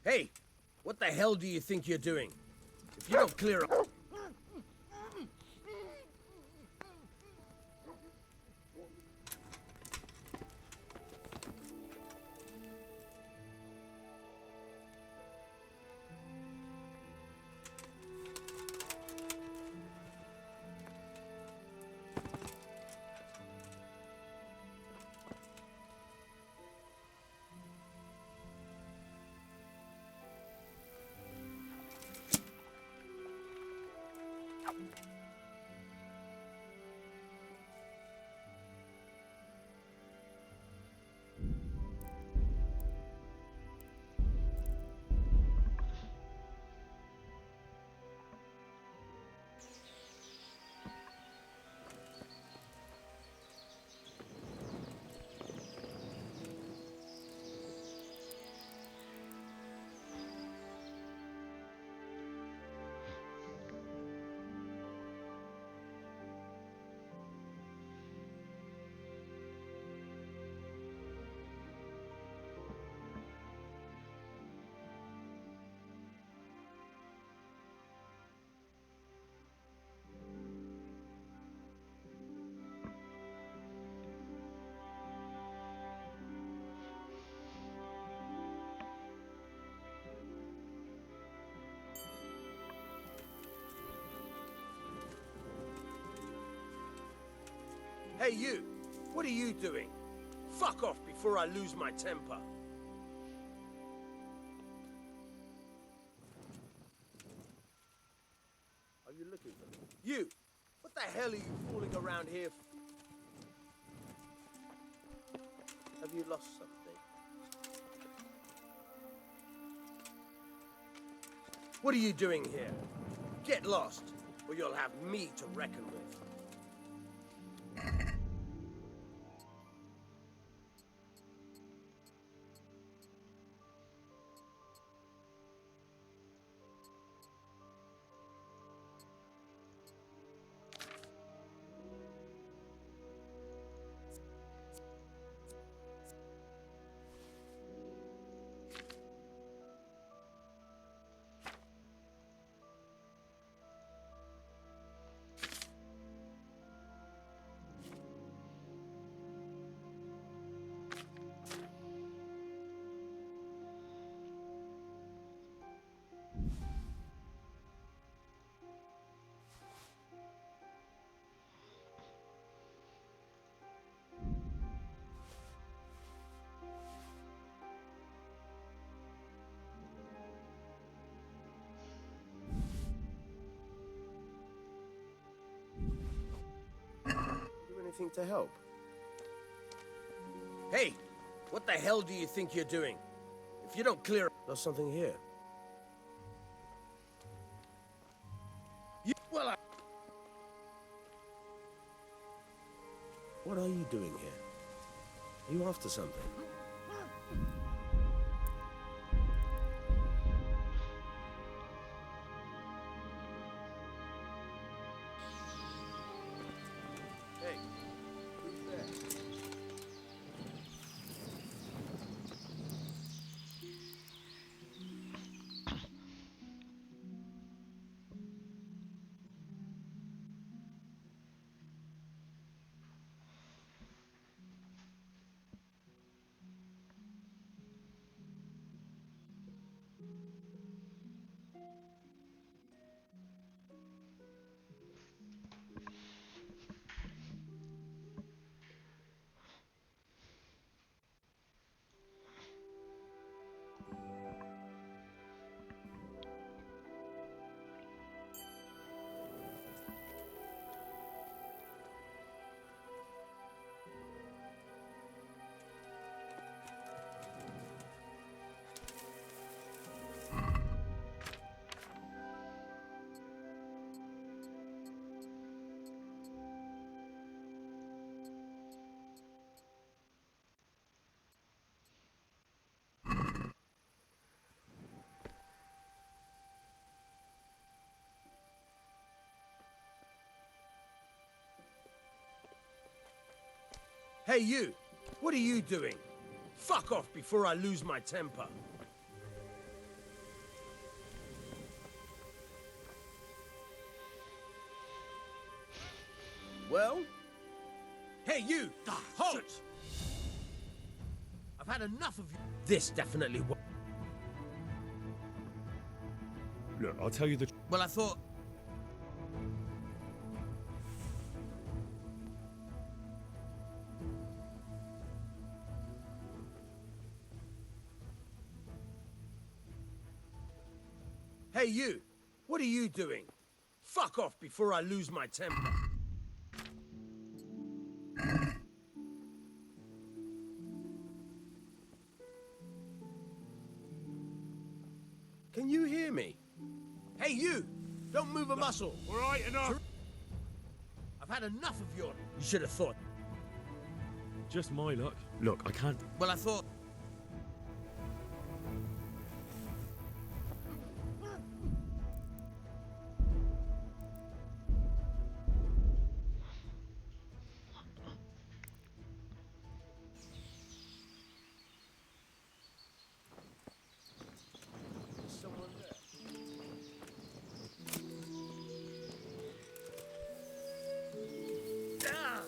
Hey, what the hell do you think you're doing? If you don't clear up... Hey, you! What are you doing? Fuck off before I lose my temper. Are you looking for me? You! What the hell are you fooling around here for? Have you lost something? What are you doing here? Get lost, or you'll have me to reckon with. anything to help? Hey, what the hell do you think you're doing? If you don't clear up, there's something here. Well, what are you doing here? Are you after something? Hey, who's there? Hey, you! What are you doing? Fuck off before I lose my temper. Well? Hey, you! Halt! I've had enough of you. This definitely wa- Look, I'll tell you the... Well, I thought... Hey, you! What are you doing? Fuck off before I lose my temper. Can you hear me? Hey, you! Don't move a muscle! All right, enough! I've had enough of your... You should have thought. Just my luck. Look, I can't... Well, I thought... There's someone there. Ah!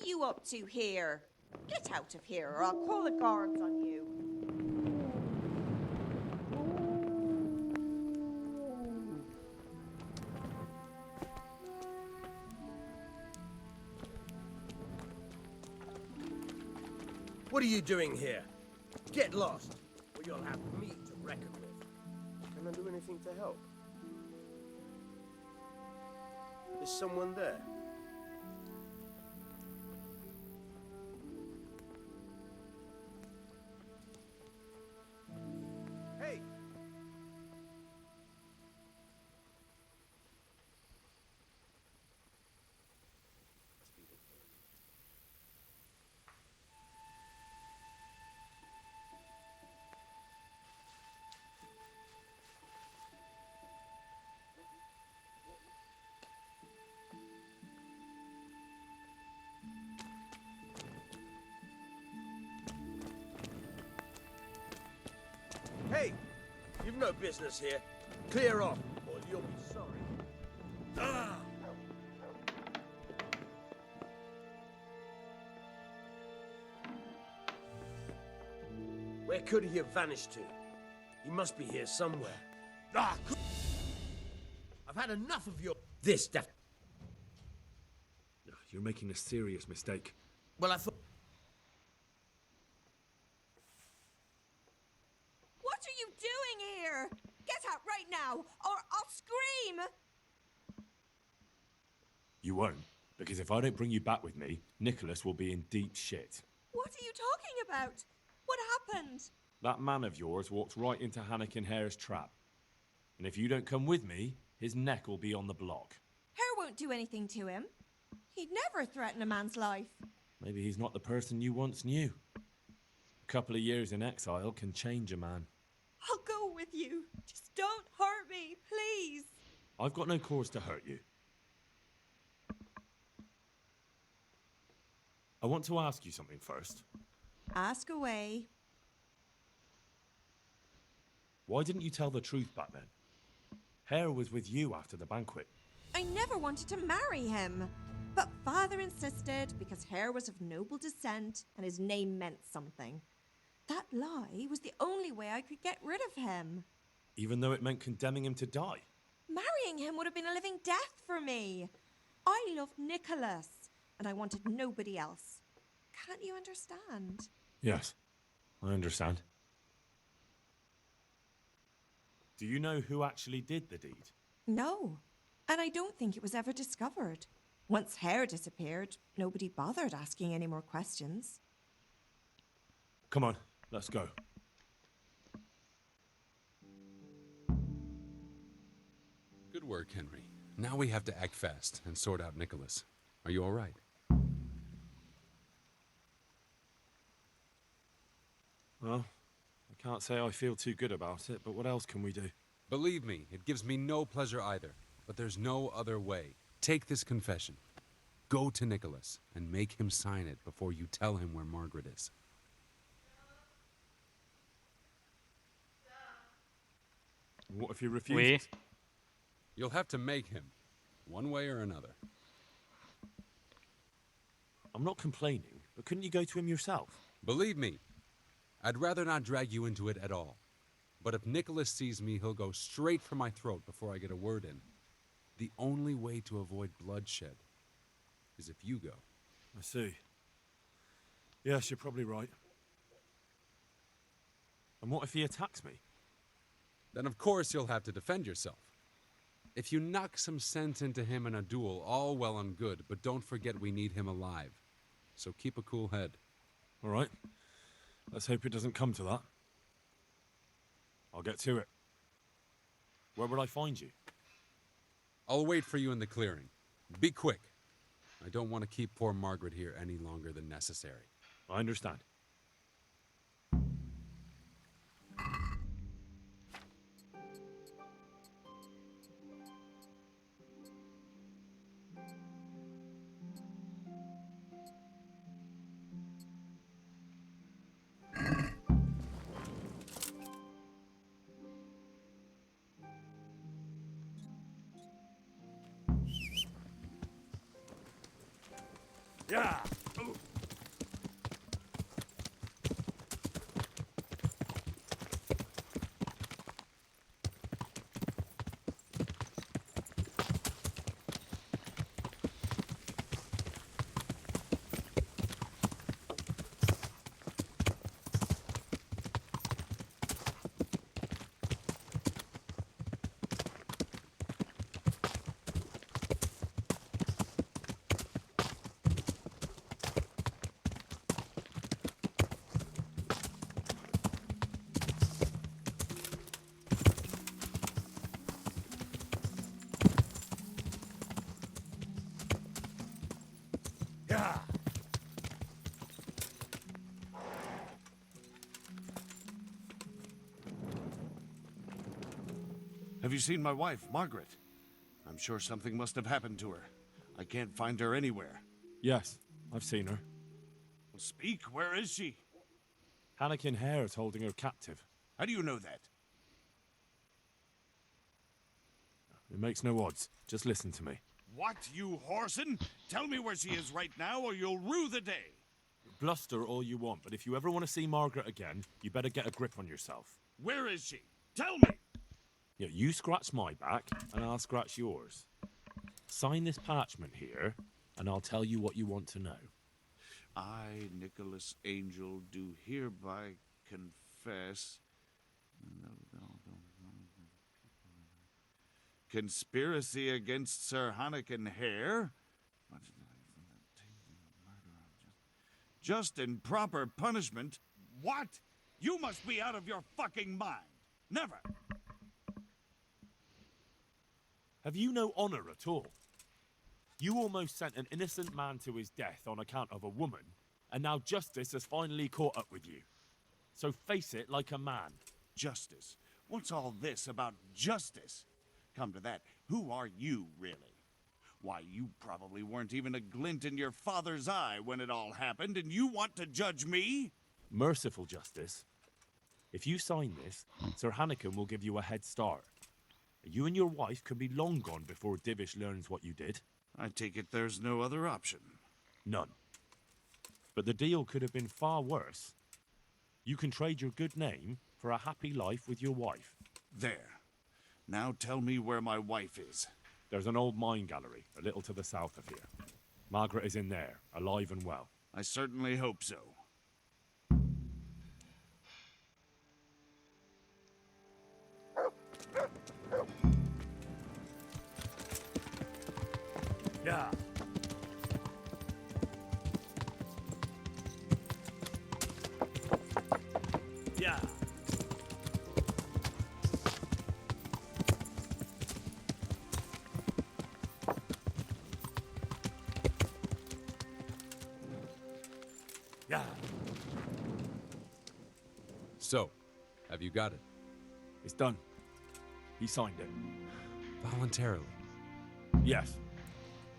you up to here? Get out of here or I'll call the guards on you. What are you doing here? Get lost, or you'll have me to reckon with. Can I do anything to help? Is someone there? Hey! Hey! You've no business here. Clear off, or you'll be sorry. Ah! Where could he have vanished to? He must be here somewhere. Ah! I've had enough of your... This def... You're making a serious mistake. Well, I thought... What are you doing here? Get out right now, or I'll scream! You won't, because if I don't bring you back with me, Nicholas will be in deep shit. What are you talking about? What happened? That man of yours walked right into Hannikin Hare's trap. And if you don't come with me, his neck will be on the block. Hare won't do anything to him. He'd never threaten a man's life. Maybe he's not the person you once knew. A couple of years in exile can change a man. I'll go with you. Just don't hurt me, please. I've got no cause to hurt you. I want to ask you something first. Ask away. Why didn't you tell the truth back then? Hare was with you after the banquet. I never wanted to marry him. But father insisted because Hare was of noble descent and his name meant something. That lie was the only way I could get rid of him. Even though it meant condemning him to die. Marrying him would have been a living death for me. I loved Nicholas, and I wanted nobody else. Can't you understand? Yes, I understand. Do you know who actually did the deed? No, and I don't think it was ever discovered. Once Hare disappeared, nobody bothered asking any more questions. Come on, let's go. Good work, Henry. Now we have to act fast and sort out Nicholas. Are you all right? Well, I can't say I feel too good about it, but what else can we do? Believe me, it gives me no pleasure either. But there's no other way. Take this confession. Go to Nicholas and make him sign it before you tell him where Margaret is. What if he refuses? You'll have to make him, one way or another. I'm not complaining, but couldn't you go to him yourself? Believe me, I'd rather not drag you into it at all. But if Nicholas sees me, he'll go straight for my throat before I get a word in. The only way to avoid bloodshed is if you go. I see. Yes, you're probably right. And what if he attacks me? Then of course you'll have to defend yourself. If you knock some sense into him in a duel, all well and good, but don't forget we need him alive. So keep a cool head. All right. Let's hope it doesn't come to that. I'll get to it. Where would I find you? I'll wait for you in the clearing. Be quick. I don't want to keep poor Margaret here any longer than necessary. I understand. Yeah. Have you seen my wife, Margaret? I'm sure something must have happened to her. I can't find her anywhere. Yes, I've seen her. Well, speak, where is she? Hannikin Hare is holding her captive. How do you know that? It makes no odds. Just listen to me. What, you whoreson? Tell me where she is right now, or you'll rue the day. Bluster all you want, but if you ever want to see Margaret again, you better get a grip on yourself. Where is she? Tell me! Yeah, you scratch my back, and I'll scratch yours. Sign this parchment here, and I'll tell you what you want to know. I, Nicholas Angel, do hereby confess... Conspiracy against Sir Hannikin Hare? Just and proper punishment? What? You must be out of your fucking mind. Never. Have you no honor at all? You almost sent an innocent man to his death on account of a woman, and now justice has finally caught up with you. So face it like a man. Justice? What's all this about justice? Come to that, who are you, really? Why, you probably weren't even a glint in your father's eye when it all happened, and you want to judge me? Merciful justice. If you sign this, Sir Hannikin will give you a head start. You and your wife could be long gone before Divish learns what you did. I take it there's no other option. None. But the deal could have been far worse. You can trade your good name for a happy life with your wife. There. Now tell me where my wife is. There's an old mine gallery, a little to the south of here. Margaret is in there, alive and well. I certainly hope so. Yeah. Yeah. Yeah. So, have you got it? It's done. He signed it. Voluntarily? Yes.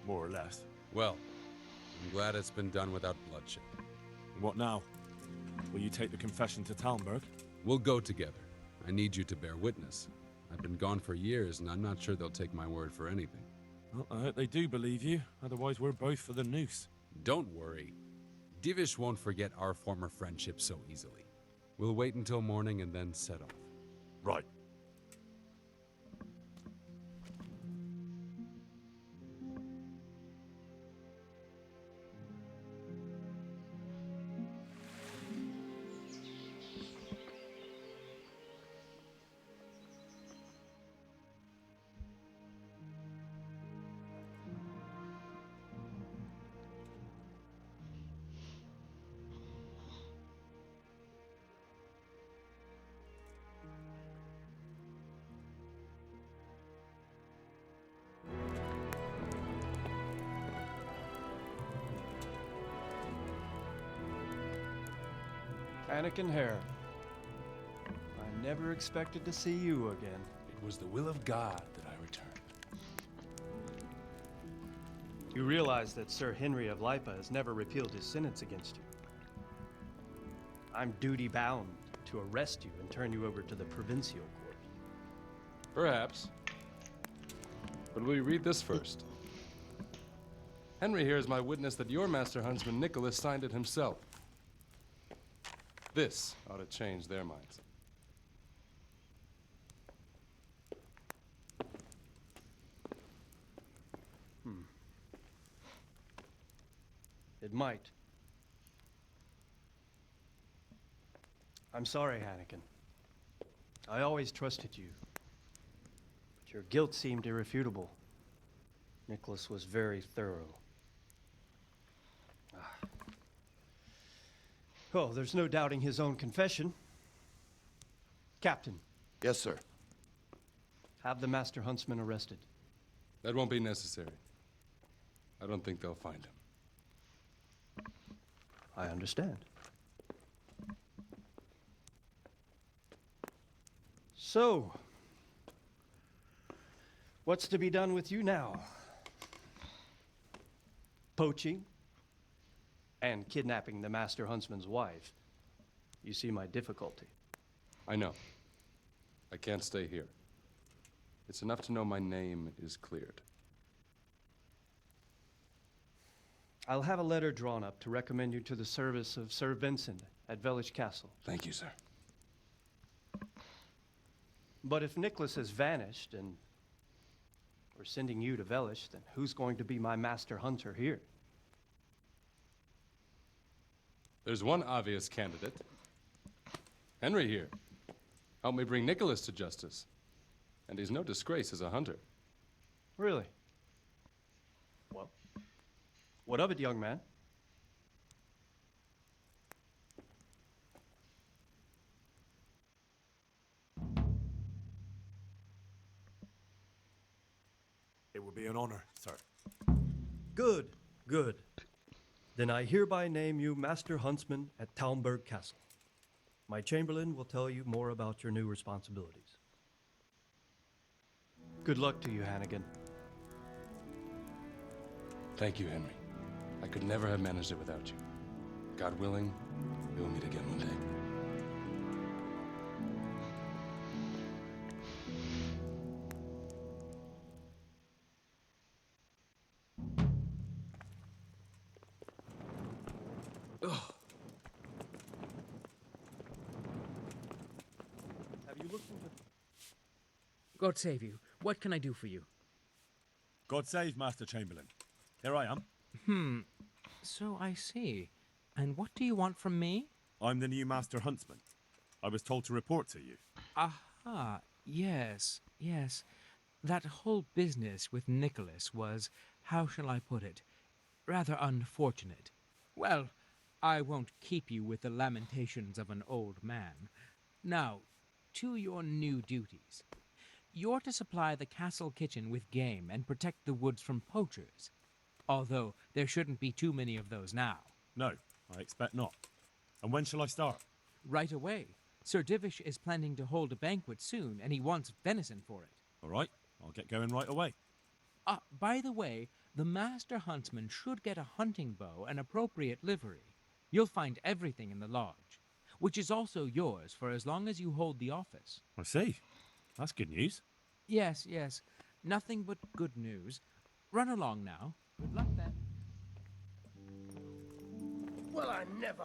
More or less. Well, I'm glad it's been done without bloodshed. What now? Will you take the confession to Talmberg? We'll go together. I need you to bear witness. I've been gone for years, and I'm not sure they'll take my word for anything. Well, I hope they do believe you. Otherwise, we're both for the noose. Don't worry. Divish won't forget our former friendship so easily. We'll wait until morning and then set off. Right. Hannikin Hare. I never expected to see you again. It was the will of God that I returned. You realize that Sir Henry of Lipa has never repealed his sentence against you. I'm duty-bound to arrest you and turn you over to the provincial court. Perhaps. But will you read this first? Henry here is my witness that your master huntsman Nicholas signed it himself. This ought to change their minds. It might. I'm sorry, Hannikin. I always trusted you. But your guilt seemed irrefutable. Nicholas was very thorough. Oh, there's no doubting his own confession. Captain. Yes, sir. Have the master huntsman arrested. That won't be necessary. I don't think they'll find him. I understand. So, What's to be done with you now? Poaching and kidnapping the Master Huntsman's wife. You see my difficulty. I know. I can't stay here. It's enough to know my name is cleared. I'll have a letter drawn up to recommend you to the service of Sir Vincent at Vellish Castle. Thank you, sir. But if Nicholas has vanished and we're sending you to Vellish, then who's going to be my master hunter here? There's one obvious candidate. Henry here. Helped me bring Nicholas to justice. And he's no disgrace as a hunter. Really? Well, what of it, young man? It would be an honor, sir. Good, good. Then I hereby name you Master Huntsman at Talmberg Castle. My chamberlain will tell you more about your new responsibilities. Good luck to you, Hannigan. Thank you, Henry. I could never have managed it without you. God willing, we will meet again one day. Have you looked into... God save you. What can I do for you? God save Master Chamberlain. Here I am. So I see. And what do you want from me? I'm the new Master Huntsman. I was told to report to you. Aha, yes. That whole business with Nicholas was, how shall I put it, rather unfortunate. Well, I won't keep you with the lamentations of an old man. Now, to your new duties. You're to supply the castle kitchen with game and protect the woods from poachers. Although there shouldn't be too many of those now. No, I expect not. And when shall I start? Right away. Sir Divish is planning to hold a banquet soon, and he wants venison for it. All right, I'll get going right away. By the way, the Master Huntsman should get a hunting bow and appropriate livery. You'll find everything in the lodge, which is also yours for as long as you hold the office. I see. That's good news. Yes. Nothing but good news. Run along now. Good luck then. Well, I never.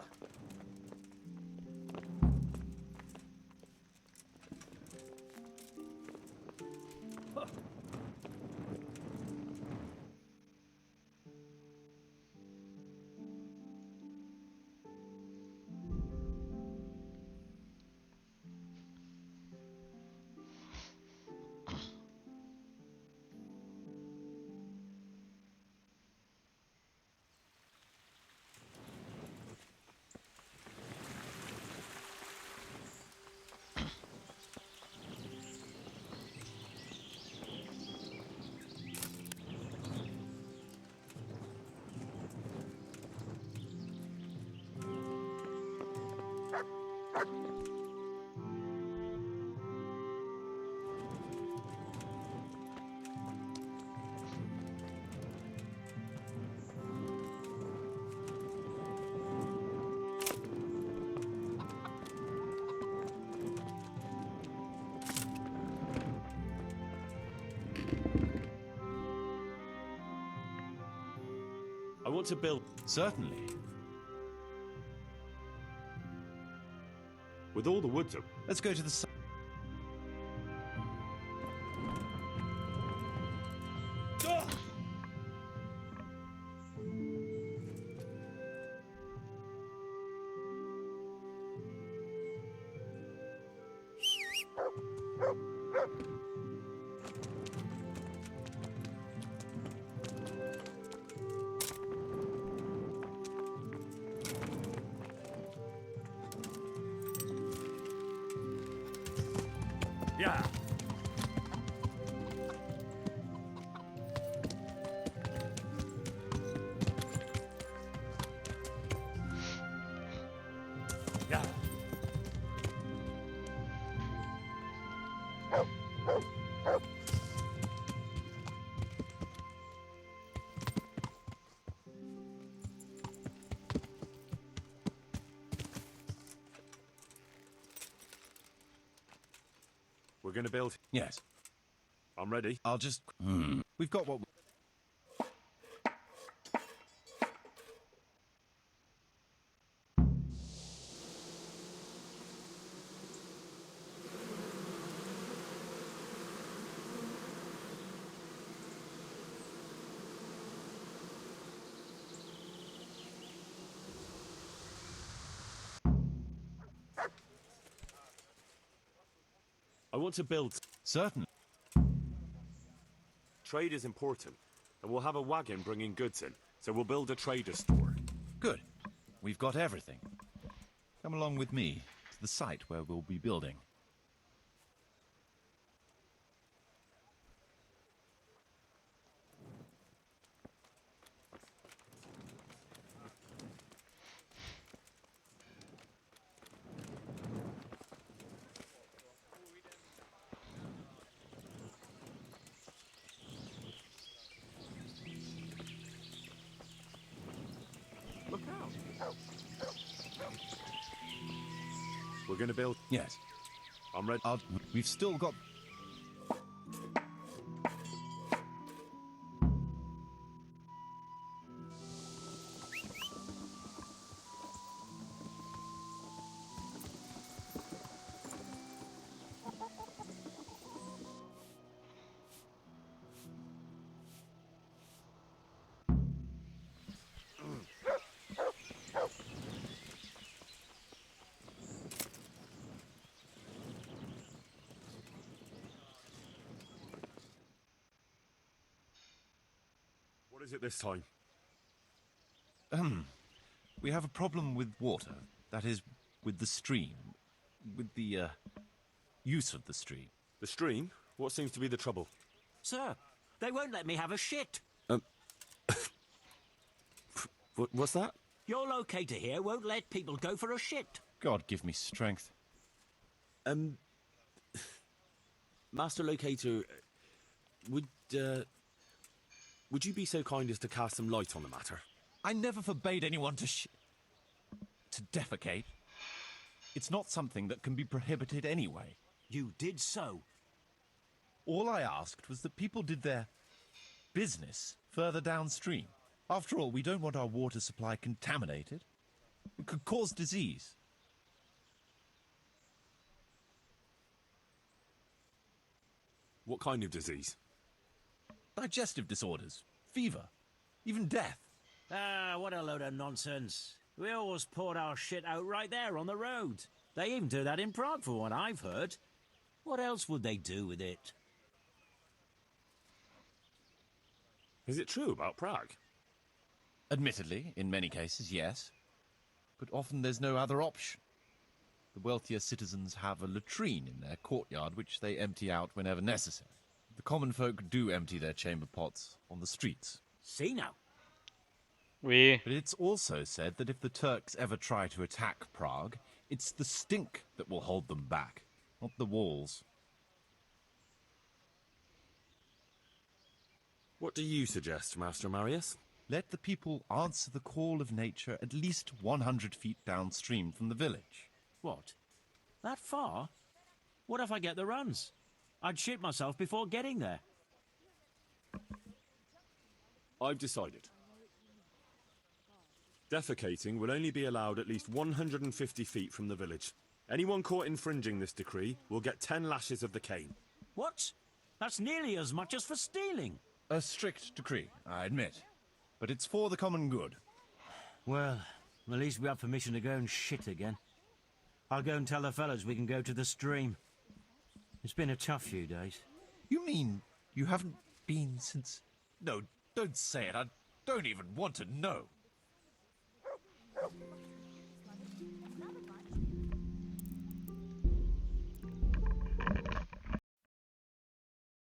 I want to build... Certainly. With all the woods up... Let's go to the... Yeah. Yeah. gonna build. Yes. I'm ready. I'll just... We've got what... I want to build. Certain. Trade is important, and we'll have a wagon bringing goods in, so we'll build a trader store. Good. We've got everything. Come along with me to the site where we'll be building. Look out! We're gonna build. Yes. I'm ready. We've still got... What is it this time? We have a problem with water. That is, with the stream. With the, use of the stream. The stream? What seems to be the trouble? Sir, they won't let me have a shit. What's that? Your locator here won't let people go for a shit. God give me strength. Master Locator, would you be so kind as to cast some light on the matter? I never forbade anyone to defecate. It's not something that can be prohibited anyway. You did so. All I asked was that people did their business further downstream. After all, we don't want our water supply contaminated. It could cause disease. What kind of disease? Digestive disorders, fever, even death. Ah, what a load of nonsense. We always poured our shit out right there on the road. They even do that in Prague, for what I've heard. What else would they do with it? Is it true about Prague? Admittedly, in many cases, yes. But often there's no other option. The wealthier citizens have a latrine in their courtyard which they empty out whenever necessary. The common folk do empty their chamber pots on the streets. See now. But it's also said that if the Turks ever try to attack Prague, it's the stink that will hold them back, not the walls. What do you suggest, Master Marius? Let the people answer the call of nature at least 100 feet downstream from the village. What? That far? What if I get the runs? I'd shit myself before getting there. I've decided. Defecating will only be allowed at least 150 feet from the village. Anyone caught infringing this decree will get 10 lashes of the cane. What? That's nearly as much as for stealing. A strict decree, I admit. But it's for the common good. Well, at least we have permission to go and shit again. I'll go and tell the fellas we can go to the stream. It's been a tough few days. You mean you haven't been since... No, don't say it. I don't even want to know.